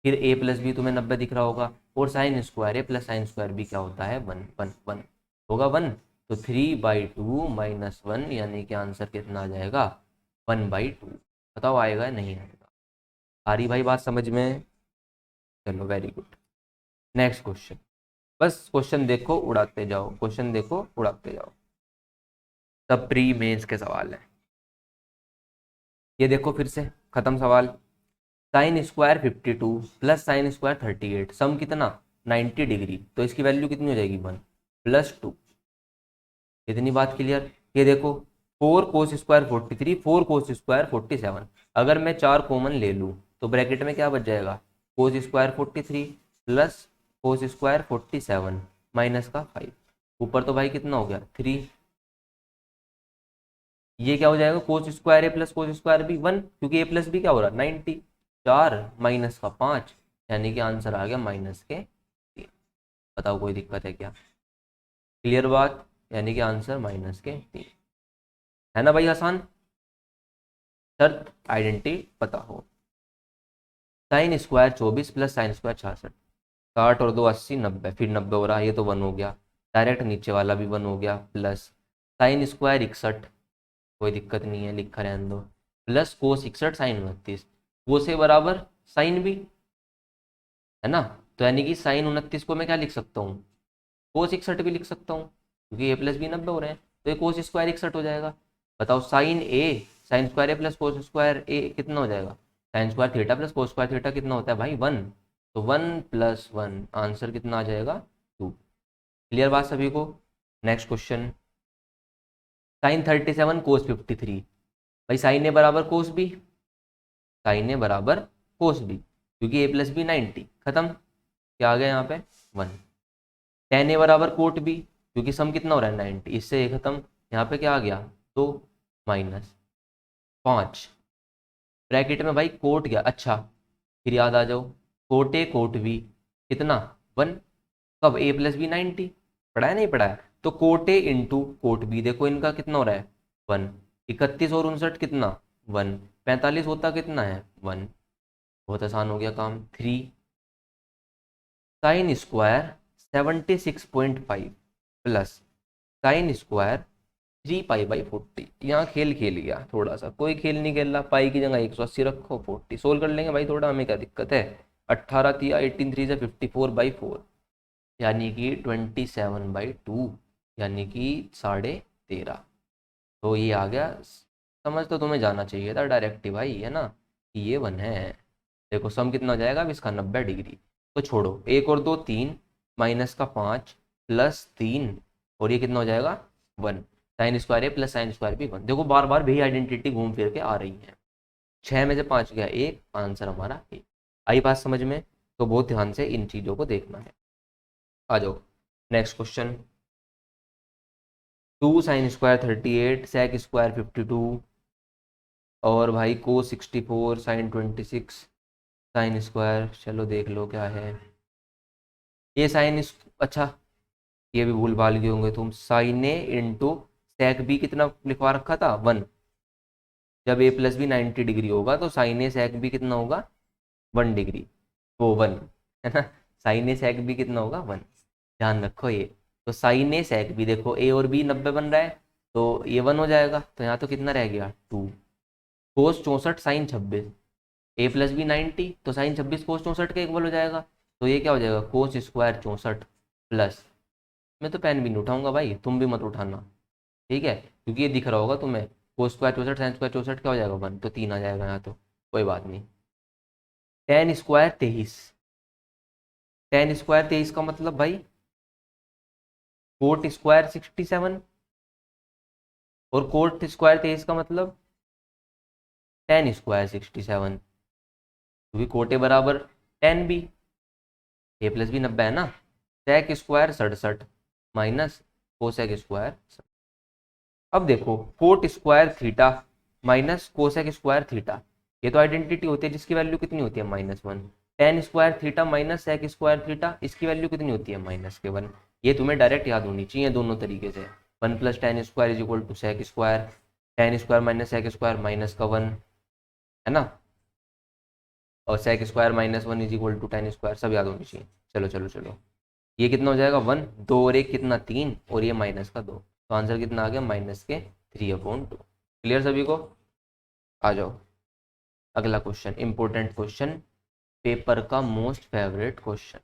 फिर ए प्लस बी तुम्हें 90 दिख रहा होगा, और sign square A plus sine square B क्या होता है? 1 होगा 1। तो 3/2 -1, यानी कि आंसर कितना आ जाएगा? 1/2। बताओ आएगा या नहीं आएगा? आ रही भाई बात समझ में? चलो वेरी गुड। Next question. बस क्वेश्चन देखो उड़ाते जाओ, क्वेश्चन देखो उड़ाते जाओ, सब प्री मेंस के सवाल है। ये देखो फिर से खत्म सवाल। Sine square 52 plus sine square 38, सम कितना? 90 डिग्री, तो इसकी वैल्यू कितनी हो जाएगी? 1 + 2। इतनी बात क्लियर। ये देखो, 4 कोस स्क्वायर 43, 4 कोस स्क्वायर 47। अगर मैं 4 कॉमन ले लूँ तो ब्रैकेट में क्या बच जाएगा? Cos square 43 plus cos square 47 minus का 5। ऊपर तो भाई कितना हो गया? 3। ये क्या हो जाएगा? Cos square A plus cos square B 1, क्योंकि ए प्लस बी क्या हो रहा है? 90। 4 माइनस का 5, यानी कि आंसर आ गया -3। बताओ कोई दिक्कत है क्या? क्लियर बात? यानी कि आंसर -3 है ना भाई, आसान। शर्त आइडेंटिटी पता हो। Sine square 24 plus sine square 66। 60 और 2 80 90, फिर 90 हो रहा है, ये तो 1 हो गया। डायरेक्ट नीचे वाला भी 1 हो गया, प्लस साइन स्क्वायर 61, कोई दिक्कत नहीं है, लिखा रहने दो। प्लस कोस 61 साइन 29, वो से बराबर साइन भी, है ना। तो यानी कि साइन 29 को मैं क्या लिख सकता हूँ? कोस 61 भी लिख सकता हूँ, क्योंकि ए प्लस बी 90 हो रहे हैं, तो ये कोस स्क्वायर 61 हो जाएगा। बताओ, sign A, sign square A plus cos square ए कितना हो जाएगा? Sine square theta plus cos square theta कितना होता है भाई? 1। तो 1 + 1 आंसर कितना आ जाएगा? 2। क्लियर बात सभी को? Next question. साइन 37 कोस 53। भाई साइन ए बराबर कोस बी, साइन ए बराबर कोस बी, क्योंकि ए प्लस बी 90, खत्म। क्या आ गया यहाँ पे? 1। टेन ए बराबर कोट बी, क्योंकि सम कितना हो रहा है? 90, इससे ये खत्म। यहाँ पे क्या आ गया? 2 माइनस 5। ब्रैकेट में भाई कोट गया, अच्छा फिर याद आ जाओ, कोट ए कोट बी कितना? 1। कब? ए प्लस बी 90, पढ़ा है नहीं पढ़ा है? तो cot A into cot B, देखो इनका कितना हो रहा है? 1। 31 और 59 कितना? 1। 45 होता कितना है? 1। बहुत आसान हो गया काम। 3 sine square 76.5 plus sine square 3π/40। यहाँ खेल खेल गया थोड़ा सा, कोई खेल नहीं खेल रहा। पाई की जगह 180 रखो, 40 सोल्व कर लेंगे भाई, थोड़ा हमें क्या दिक्कत है। 18 तिया 18 3 से 54/4, यानी कि 27/2, यानी कि 13.5। तो ये आ गया। समझ तो तुम्हें जाना चाहिए था डायरेक्ट ही भाई, है ना, कि ये 1 है। देखो सम कितना हो जाएगा अब इसका? 90 डिग्री। तो छोड़ो, 1 और 2 3 माइनस का 5 प्लस 3, और ये कितना हो जाएगा? 1। Sine square A plus sine square भी 1। देखो बार बार भी आइडेंटिटी घूम फिर के आ रही है। 6 में से 5 गया 1, आंसर हमारा 1। आई बात समझ में? तो बहुत ध्यान से इन चीज़ों को देखना है। आ जाओ नेक्स्ट क्वेश्चन। 2 sin² 38 sec² 52 और भाई cos 64 sin 26 sin²। चलो देख लो क्या है ये साइन इस, अच्छा ये भी भूल भाल गए होंगे तुम। साइन ए इंटू सेक बी कितना लिखवा रखा था 1। जब ए प्लस बी 90 डिग्री होगा तो साइन ए सेक बी कितना होगा 1 डिग्री, वो 1 है ना। साइन ए सेक बी कितना होगा 1, ध्यान रखो ये। तो साइन ए सेक बी देखो ए और बी 90 बन रहा है तो ये 1 हो जाएगा, तो यहाँ तो कितना रह गया 2। कोस 64 साइन 26, ए प्लस बी 90 तो साइन 26 कोस 64 के इक्वल हो जाएगा। तो ये क्या हो जाएगा cos² 64 प्लस, मैं तो पेन भी नहीं उठाऊंगा भाई, तुम भी मत उठाना, ठीक है, क्योंकि ये दिख रहा होगा तुम्हें। cos² 64 sin² 64 क्या हो जाएगा 1, तो 3 आ जाएगा यहाँ, तो कोई बात नहीं। tan² 23, tan² 23 का मतलब भाई cot² 67 और cot² 23 का मतलब tan² 67, क्योंकि कोटे बराबर tan बी, ए प्लस बी 90 है ना। sec² 67 minus cosec²। अब देखो cot² theta minus cosec² theta, ये तो आइडेंटिटी होती है जिसकी वैल्यू कितनी होती है -1। tan² theta minus sec² theta, इसकी वैल्यू कितनी होती है -1। ये तुम्हें डायरेक्ट याद होनी चाहिए दोनों तरीके से। 1 + tan² = sec², tan² minus sec² minus का 1 है ना, और sec² -1 = tan², सब याद होनी चाहिए। चलो चलो चलो, ये कितना हो जाएगा 1, 2 और 1 कितना 3, और ये माइनस का 2, तो आंसर कितना आ गया -3/2। क्लियर सभी को। आ जाओ अगला क्वेश्चन, इंपॉर्टेंट क्वेश्चन, पेपर का मोस्ट फेवरेट क्वेश्चन,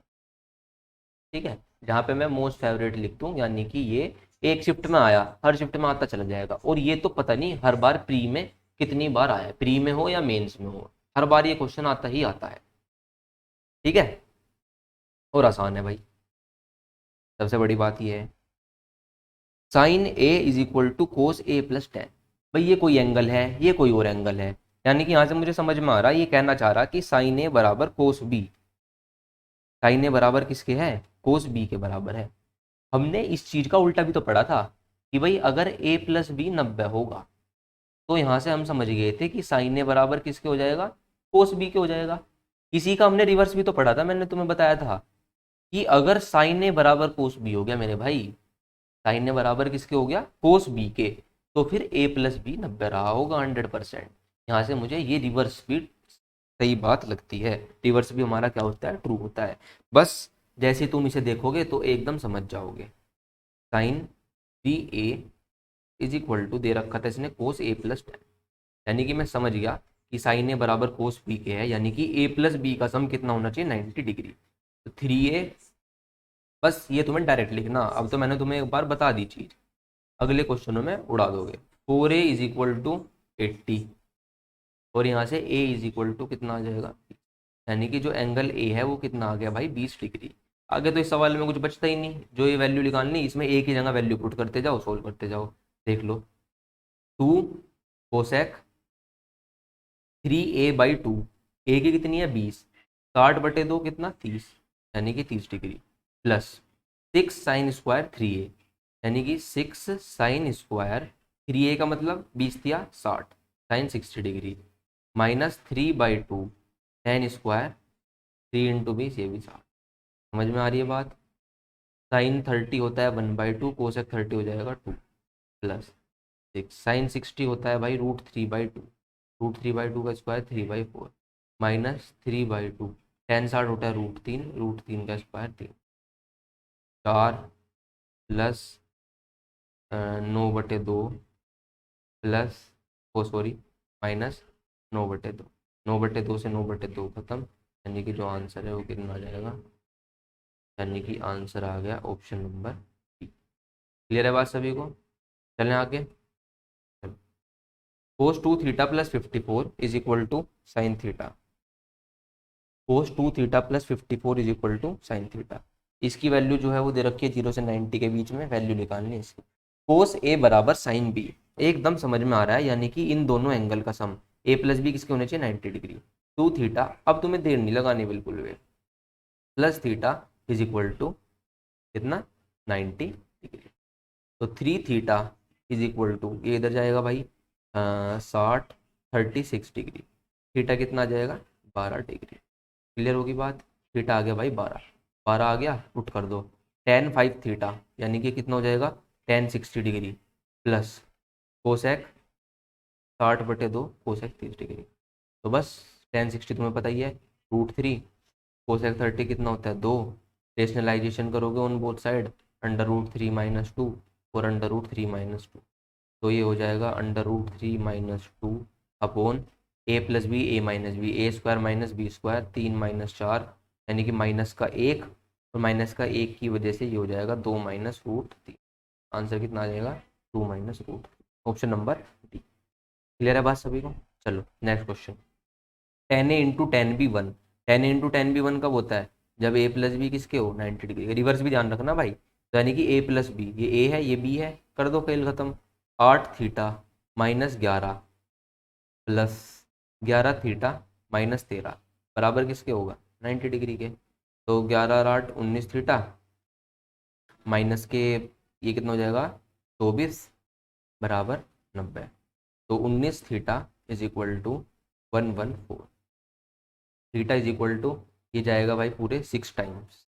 ठीक है, जहाँ पे मैं मोस्ट फेवरेट लिख दूँ, यानी कि ये एक शिफ्ट में आया, हर शिफ्ट में आता चला जाएगा, और ये तो पता नहीं हर बार प्री में कितनी बार आया, प्री में हो या मेंस में हो, हर बार ये क्वेश्चन आता ही आता है, ठीक है, और आसान है भाई। सबसे बड़ी बात ये है sign A = cos a + tan। भाई ये कोई एंगल है, ये कोई और एंगल है, यानी कि यहाँ से मुझे समझ में आ रहा है ये कहना चाह रहा कि साइन ए बराबर cos b, साइन ए बराबर किसके है cos b के बराबर है। हमने इस चीज का उल्टा भी तो पढ़ा था कि भाई अगर a + b 90 होगा तो यहाँ से हम समझ गए थे कि साइन ए बराबर किसके हो जाएगा cos b के हो जाएगा। इसी का हमने रिवर्स भी तो पढ़ा था, मैंने तुम्हें बताया था कि अगर साइन ए बराबर cos b हो गया मेरे भाई, साइन ए बराबर किसके हो गया cos b के, तो फिर a + b 90 रहा होगा 100%। यहाँ से मुझे ये रिवर्स भी सही बात लगती है, रिवर्स भी हमारा क्या होता है ट्रू होता है। बस जैसे तुम इसे देखोगे तो एकदम समझ जाओगे। साइन बी ए = दे रखा था इसने cos a + tan, यानी कि मैं समझ गया कि साइन ए बराबर cos b के है, यानी कि a + b का सम कितना होना चाहिए 90 डिग्री, तो 3a। बस ये तुम्हें डायरेक्ट लिखना, अब तो मैंने तुम्हें एक बार बता दी चीज, अगले क्वेश्चनों में उड़ा दोगे। 4a = 80 और यहाँ से a = कितना आ जाएगा, यानी कि जो एंगल ए है वो कितना आ गया भाई 20 डिग्री। आगे तो इस सवाल में कुछ बचता ही नहीं, जो ये वैल्यू निकालनी इसमें एक ही जगह वैल्यू पुट करते जाओ, सोल्व करते जाओ। देख लो 2 कोसेक 3a/2, ए की कितनी है 20, 60/2 कितना 30, यानी कि 30 डिग्री, प्लस 6 sin² 3a, यानी कि 6 sin² 3a का मतलब 20 दिया 60 sin 60 डिग्री, माइनस 3/2 tan² 3 × 20, ये भी 60। समझ में आ रही है बात। साइन 30 होता है 1/2, कोसेक 30 हो जाएगा 2, प्लस 6 साइन 60 होता है भाई √3/2, √3/2 का स्क्वायर 3/4, माइनस 3/2 tan 60 होता है √3 का square 3, 4 plus 9/2 plus sorry minus 9/2, 9/2 से 9/2 खत्म, यानी कि जो आंसर है वो कितना आ जाएगा, यानी कि आंसर आ गया ऑप्शन नंबर बी। क्लियर है बात सभी को। चलें आगे। cos 2 theta + 54 = sin theta, cos 2 theta + 54 = sin theta, इसकी वैल्यू जो है वो दे रखी है 0 से 90 के बीच में, वैल्यू निकालनी है इसकी। cos a बराबर sin b, एकदम समझ में आ रहा है, यानी कि इन दोनों एंगल का सम a + b किसके होने चाहिए 90 डिग्री। 2 थीटा, अब तुम्हें देर नहीं लगानी बिल्कुल भी, plus theta is equal to कितना 90 डिग्री। तो 3 थीटा इज इक्वल टू ये इधर जाएगा भाई 36 डिग्री। थीटा कितना आ जाएगा 12 डिग्री। क्लियर होगी बात। थीटा आ गया भाई 12 आ गया, पुट कर दो। tan 5 थीटा यानी कि कितना हो जाएगा tan 60 degree plus cosec 60/2 cosec 30 degree. तो बस tan 60 तुम्हें पता ही है √3, कोसेक 30 कितना होता है 2। रेशनलाइजेशन करोगे ऑन बोथ साइड, अंडर √3 - 2 और अंडर √3 - 2। तो ये हो जाएगा under √3 - 2 upon a+b a² - b² 3 - 4 यानी कि -1 और -1 की वजह से ये हो जाएगा 2 - √3। आंसर कितना आ जाएगा 2 - √3। Option number D. क्लियर है बात सभी को। चलो next question. tan a × tan b 1। tan a × tan b 1 कब होता है जब a+b किसके हो 90 डिग्री। रिवर्स भी ध्यान रखना भाई। तो यानी कि a+b, ये a है ये b है, कर दो खेल खत्म। 8 थीटा -11 प्लस 11 थीटा -13 बराबर किसके होगा 90 डिग्री के। तो 11 और 8 19 थीटा माइनस के ये कितना हो जाएगा 24 बराबर 90। तो 19 theta is equal to 114। Theta is equal to ये जाएगा भाई पूरे 6 टाइम्स।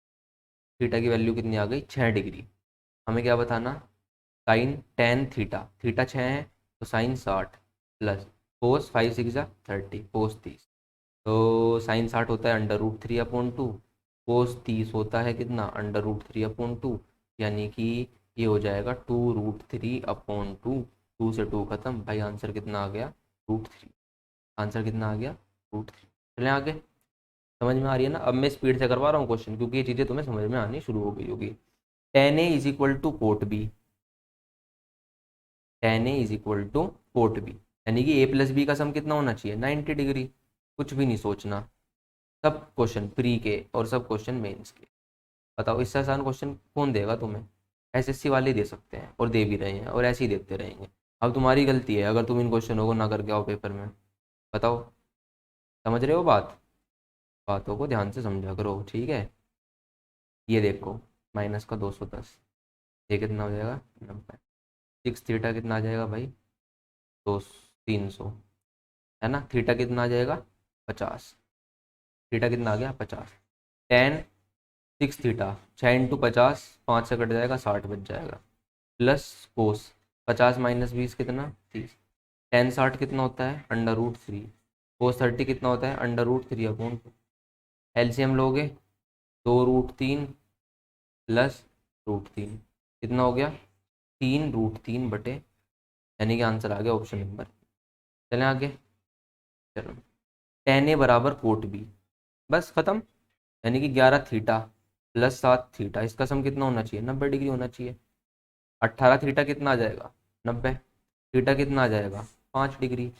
थीटा की वैल्यू कितनी आ गई 6 डिग्री। हमें क्या बताना साइन tan थीटा, थीटा 6 है तो साइन 60 प्लस कोस 5 6 30 कोस 30। तो साइन 60 होता है अंडर √3/2, कोस 30 होता है कितना अंडर √3/2 यानी कि ये हो जाएगा 2√3/2। 2 से 2 खत्म भाई, आंसर कितना आ गया √3। आंसर कितना आ गया √3। चलें आगे। समझ में आ रही है ना। अब मैं स्पीड से करवा रहा हूँ क्वेश्चन क्योंकि ये चीज़ें तुम्हें समझ में आनी शुरू हो गई होगी। tan a is equal to cot B, tan a is equal to cot B यानी कि a+b का सम कितना होना चाहिए 90 डिग्री। कुछ भी नहीं सोचना, सब क्वेश्चन प्री के और सब क्वेश्चन मेंस के। बताओ इससे आसान क्वेश्चन कौन देगा तुम्हें। एसएससी वाले दे सकते हैं और दे भी रहे हैं और ऐसे ही देते रहेंगे। अब तुम्हारी गलती है अगर तुम इन क्वेश्चनों को ना करके आओ पेपर में। बताओ समझ रहे हो बात। बातों को ध्यान से समझा करो ठीक है। ये देखो माइनस का 210, ये कितना हो जाएगा 90। 6 थीटा कितना आ जाएगा भाई 300 है ना। थीटा कितना आ जाएगा 50। थीटा कितना आ गया 50। tan 6 थीटा 6 × 50 5 से कट जाएगा 60 बच जाएगा प्लस कोस 50 - 20 कितना 30। tan 60 कितना होता है अंडर √3। कोस 30 कितना होता है अंडर √3/2। एलसीएम लोगे 2√3 प्लस √3 कितना हो गया 3√3 यानी कि आंसर आ गया ऑप्शन नंबर। चलें आगे। चलो tan a बराबर कोट बी, बस खत्म। यानी कि 11 थीटा प्लस 7 थीटा इसका सम कितना होना चाहिए 90 डिग्री होना चाहिए। 18 थीटा कितना आ जाएगा 90। थीटा कितना आ जाएगा 5 डिग्री।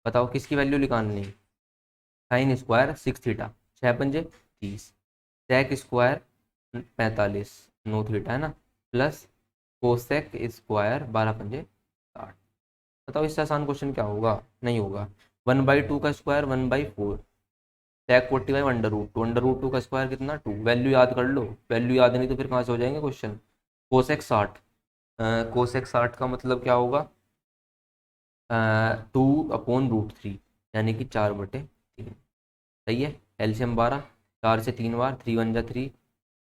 बताओ किसकी वैल्यू निकालनी। sin² 6 थीटा 6 × 5 = 30 sec² 45 9 थीटा है ना प्लस कोसेक स्क्वायर 12 × 5 = 60। बताओ इससे आसान क्वेश्चन क्या होगा। नहीं होगा। 1/2 का square 1/4 sec 45 under root two का स्क्वायर कितना 2। वैल्यू याद कर लो, वैल्यू याद नहीं तो फिर कहाँ से हो जाएंगे क्वेश्चन। कोसेक 60, कोसेक 60 का मतलब क्या होगा 2/√3 यानी कि 4/3। सही है। एलसीएम 12, 4 से 3 बार 3 × 1 = 3,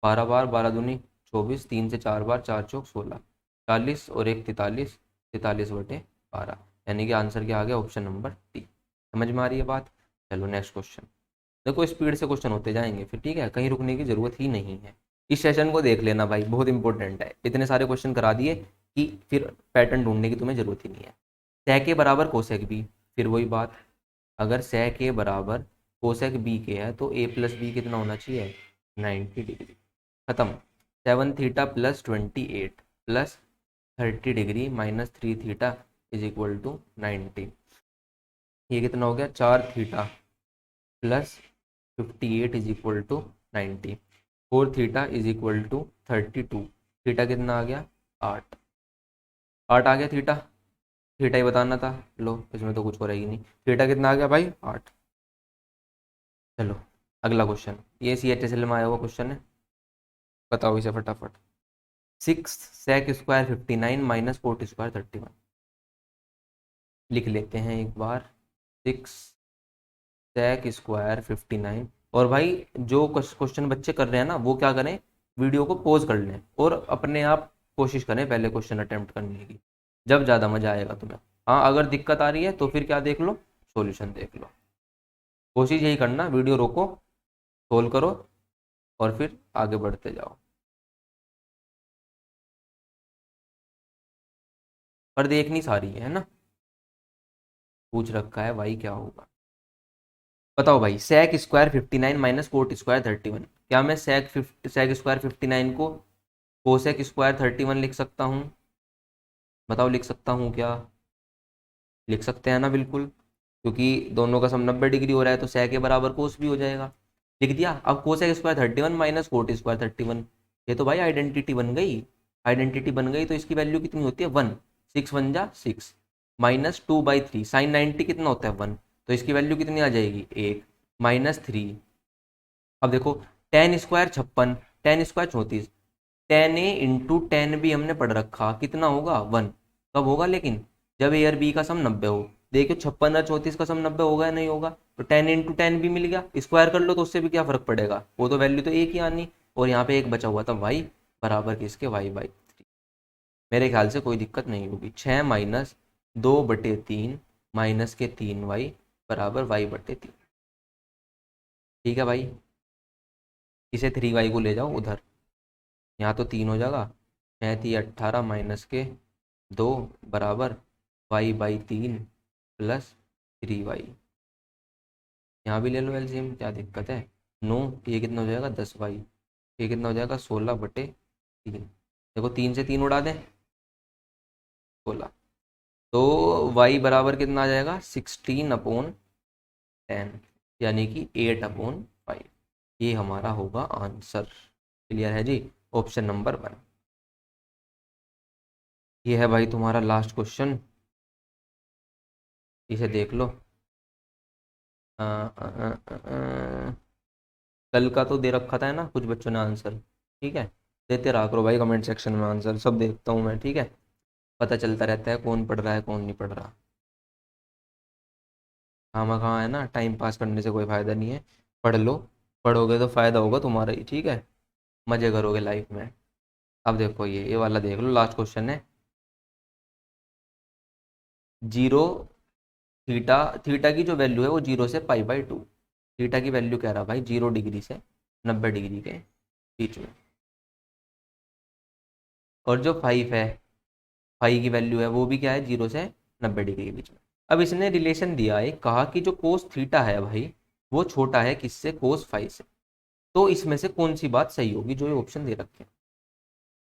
12 बार 12 दूनी 24, 3 से 4 बार 4 चौक 16, 40 और 1 43, 43/12 यानी कि आंसर क्या आ गया ऑप्शन नंबर डी। समझ में आ रही है बात। चलो नेक्स्ट क्वेश्चन। देखो स्पीड से क्वेश्चन होते जाएंगे फिर ठीक है, कहीं रुकने की जरूरत ही नहीं है। इस सेशन को देख लेना भाई बहुत इंपॉर्टेंट है। इतने सारे क्वेश्चन करा दिए कि फिर पैटर्न ढूंढने की तुम्हें जरूरत ही नहीं है। sec के बराबर कोसेक बी, फिर वही बात। अगर sec के बराबर कोसेक बी के है तो a+b कितना होना चाहिए 90 डिग्री। खत्म। 7 theta plus 28 plus 30 degree minus 3 theta is equal to 90। ये कितना हो गया 4 theta plus 58 is equal to 90। 4 theta is equal to 32। Theta कितना आ गया 8। 8 आ गया थीटा। थीटा ही बताना था। लो इसमें तो कुछ हो रही नहीं। थीटा कितना आ गया भाई 8। चलो अगला क्वेश्चन, ये CHSL में आया हुआ क्वेश्चन है, बताओ इसे फटाफट। 6 sec² 59 माइनस 4t² 31। लिख लेते हैं एक बार। 6 sec² 59। और भाई जो क्वेश्चन बच्चे कर रहे हैं ना, वो क्या करें, वीडियो को पॉज कर लें और अपने आप कोशिश करें पहले क्वेश्चन अटेम्प्ट करने की, जब ज़्यादा मजा आएगा तुम्हें। हाँ, अगर दिक्कत आ रही है तो फिर क्या देख लो, सॉल्यूशन देख लो। कोशिश यही करना, वीडियो रोको, सोल्व करो और फिर आगे बढ़ते जाओ। पर देखनी सारी है ना, पूछ रखा है भाई, क्या होगा बताओ भाई। sec² 59 minus cot² 31। क्या मैं sec² 59 को cosec² 31 लिख सकता हूँ? बताओ, लिख सकता हूँ क्या? लिख सकते हैं ना, बिल्कुल, क्योंकि दोनों का सम 90 डिग्री हो रहा है तो sec के बराबर कोस भी हो जाएगा। लिख दिया। अब cosec² 31 माइनस cot² 31, ये तो भाई आइडेंटिटी बन गई। आइडेंटिटी बन गई तो इसकी वैल्यू कितनी होती है? 1। 6 1 जा 6 माइनस 2/3 साइन 90 कितना होता है? 1। तो इसकी वैल्यू कितनी आ जाएगी? 1 माइनस 3। अब देखो, tan² 56, tan² 34, tan A × tan B हमने पढ़ रखा, कितना होगा? 1। कब होगा लेकिन? जब A और B का सम 90 हो। देखियो 56 और 34 का सम 90 होगा या नहीं होगा? तो tan A × tan B मिल गया, स्क्वायर कर लो तो उससे भी क्या फर्क पड़ेगा, वो तो वैल्यू तो एक ही आनी। और यहाँ पे एक बचा हुआ था y बराबर किसके? y/3। मेरे ख्याल से कोई दिक्कत नहीं होगी। 6 माइनस 2/3 माइनस के 3y बराबर y/3। ठीक है भाई, इसे 3y को ले जाओ उधर, यहाँ तो 3 हो जाएगा। 6×3 = 18 माइनस के 2 बराबर y/3 प्लस 3y। यहाँ भी ले लो एलसीएम, क्या दिक्कत है? 9, ये कितना हो जाएगा? 10y। ये कितना हो जाएगा? 16/3। देखो 3 से 3 उड़ा दें, 16। तो y बराबर कितना आ जाएगा? 16/10, यानी कि 8/5। ये हमारा होगा आंसर। क्लियर है जी? Option number 1। ये है भाई तुम्हारा लास्ट क्वेश्चन, इसे देख लो। अ, अ, अ, अ, कल का तो दे रखा था है ना कुछ बच्चों ने आंसर, ठीक है। देते रहा करो भाई कमेंट सेक्शन में आंसर, सब देखता हूँ मैं, ठीक है। पता चलता रहता है कौन पढ़ रहा है कौन नहीं पढ़ रहा। खामा कहाँ है ना, टाइम पास करने से कोई फ़ायदा नहीं है। पढ़ लो, पढ़ोगे तो फ़ायदा होगा तुम्हारा ही, ठीक है। मज़े करोगे लाइफ में। अब देखो, ये वाला देख लो, लास्ट क्वेश्चन है। 0 थीटा, थीटा की जो वैल्यू है वो 0 से π/2। थीटा की वैल्यू कह रहा भाई 0 डिग्री से 90 डिग्री के बीच में। और जो 5 है, 5 की वैल्यू है वो भी क्या है? 0 से 90 डिग्री के बीच में। अब इसने रिलेशन दिया है, कहा कि जो कोस थीटा है भाई, वो छोटा है किससे? कोस 5 से। तो इसमें से कौन सी बात सही होगी? जो ये ऑप्शन दे रखे हैं,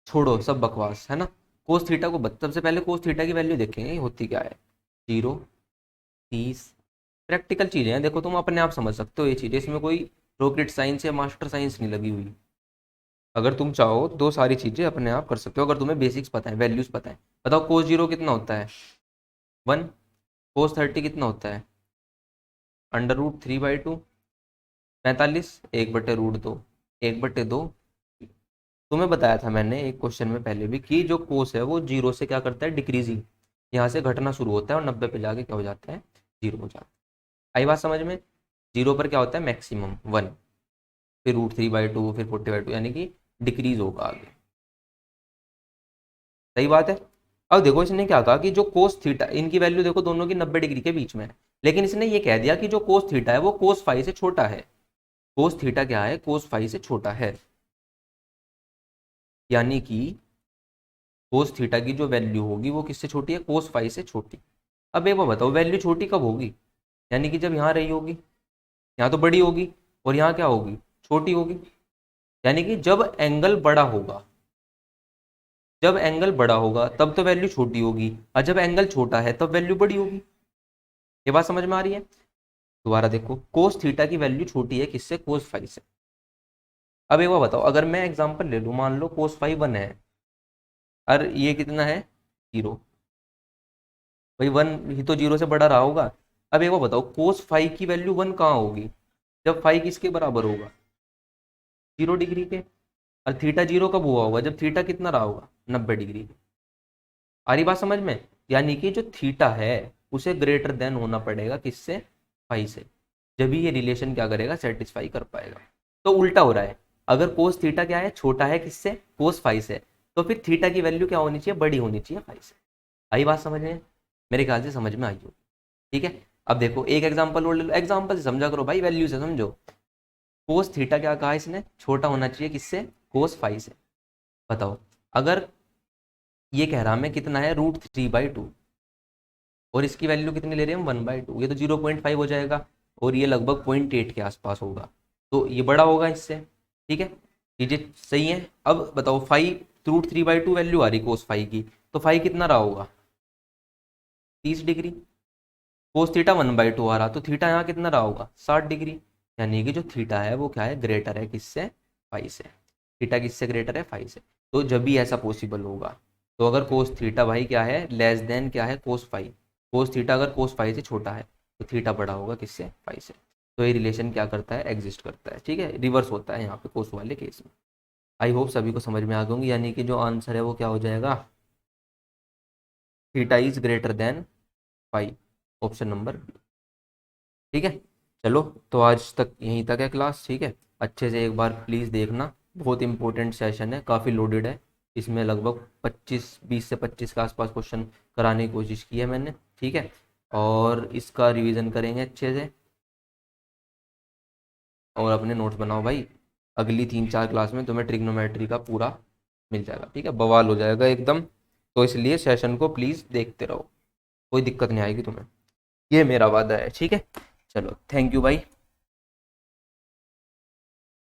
छोड़ो सब बकवास, है ना। कोस थीटा को सबसे पहले कोस थीटा की वैल्यू देखेंगे ये होती क्या है। 0, 30। प्रैक्टिकल चीज़ें हैं, देखो तुम अपने आप समझ सकते हो ये चीज़ें, इसमें कोई रॉकेट साइंस या मास्टर साइंस नहीं लगी हुई। अगर तुम चाहो तो सारी चीज़ें अपने आप कर सकते हो, अगर तुम्हें बेसिक्स पता है, वैल्यूज पता है। बताओ कोस 0 कितना होता है? 1। कोस 30 कितना होता है? √3/2। 45, 1/√2, 1/2। तुम्हें बताया था मैंने एक क्वेश्चन में पहले भी कि जो कोस है वो 0 से क्या करता है? डिक्रीजिंग, यहाँ से घटना शुरू होता है और 90 पे जाके क्या हो जाता है? 0 हो जाता है। आई बात समझ में? 0 पर क्या होता है? मैक्सिमम 1, फिर √3/2, फिर 40/2, यानी कि डिक्रीज होगा आगे। सही बात है। अब देखो इसने क्या कहा कि जो कोस थीटा, इनकी वैल्यू देखो दोनों की 90 डिग्री के बीच में है, लेकिन इसने ये कह दिया कि जो कोस थीटा है वो कोस 5 से छोटा है। कोस थीटा क्या है? कोस 5 से छोटा है, यानी कि कोस थीटा की जो वैल्यू होगी वो किससे छोटी है? कोस 5 से छोटी। अब एक बार बताओ, वैल्यू छोटी कब होगी? यानी कि जब यहाँ रही होगी, यहाँ तो बड़ी होगी, और यहाँ क्या होगी? छोटी होगी। यानी कि जब एंगल बड़ा होगा, जब एंगल बड़ा होगा तब तो वैल्यू छोटी होगी, और जब एंगल छोटा है तब वैल्यू बड़ी होगी। ये बात समझ में आ रही है? दोबारा देखो, कोस थीटा की वैल्यू छोटी है किससे? कोस 5 से। अब एक बार बताओ, अगर मैं एग्जांपल ले लूं, मान लो कोस 5 1 है, और ये कितना है? 0। भाई 1 ही तो 0 से बड़ा रहा होगा। अब एक बार बताओ, कोस 5 की वैल्यू 1 कहाँ होगी? जब फाई किसके बराबर होगा, 0 डिग्री के। और थीटा 0 कब हुआ होगा, जब थीटा कितना रहा होगा, 90 डिग्री के। आ रही बात समझ में? यानी कि जो थीटा है उसे ग्रेटर देन होना पड़ेगा किससे, फाई से, जब भी ये रिलेशन क्या करेगा, सेटिस्फाई कर पाएगा। तो उल्टा हो रहा है, अगर कोस थीटा क्या है, छोटा है किससे, कोस फाई से, तो फिर थीटा की वैल्यू क्या होनी चाहिए, बड़ी होनी चाहिए फाई से। आई बात समझ में? मेरे ख्याल से समझ में आई हो। ठीक है, अब देखो एक एग्जांपल और ले लो, एग्जांपल से समझा करो भाई, वैल्यू से समझो। कोस थीटा क्या कहा इसने, छोटा होना चाहिए किससे, कोस फाई से। बताओ, अगर ये कह रहा मैं कितना है, √3/2, और इसकी वैल्यू कितनी ले रहे हैं हम, 1/2, ये तो 0.5 हो जाएगा, और ये लगभग 0.8 के आसपास होगा, तो ये बड़ा होगा इससे। ठीक है, चीजें सही है। अब बताओ, फाइव √3/2 वैल्यू आ रही कोस फाई की, तो फाई कितना रहा होगा, 30 डिग्री। कोस थीटा 1/2 आ रहा, तो थीटा यहाँ कितना रहा होगा, 60 डिग्री। यानी कि जो थीटा है वो क्या है, ग्रेटर है किससे, फाई से। थीटा किससे ग्रेटर है, फाई से। तो जब भी ऐसा पॉसिबल होगा, तो अगर कोस थीटा भाई क्या है, लेस देन क्या है, कोस फाई, कोस थीटा अगर कोस फाई से छोटा है, तो थीटा बड़ा होगा किससे, फाई से। तो ये रिलेशन क्या करता है, एग्जिस्ट करता है। ठीक है, रिवर्स होता है यहाँ पे कोस वाले केस में। आई होप सभी को समझ में आ गई होंगी, यानी कि जो आंसर है वो क्या हो जाएगा, theta is greater than phi, option number. ठीक है, चलो, तो आज तक यहीं तक है क्लास। ठीक है, अच्छे से एक बार प्लीज़ देखना, बहुत इंपॉर्टेंट सेशन है, काफ़ी लोडेड है। इसमें लगभग 20 से 25 के आसपास क्वेश्चन कराने की कोशिश की है मैंने। ठीक है, और इसका रिवीजन करेंगे अच्छे से, और अपने नोट्स बनाओ भाई। अगली 3-4 क्लास में तुम्हें ट्रिग्नोमेट्री का पूरा मिल जाएगा। ठीक है, बवाल हो जाएगा एकदम, तो इसलिए सेशन को प्लीज़ देखते रहो, कोई दिक्कत नहीं आएगी तुम्हें, ये मेरा वादा है। ठीक है, चलो, थैंक यू भाई।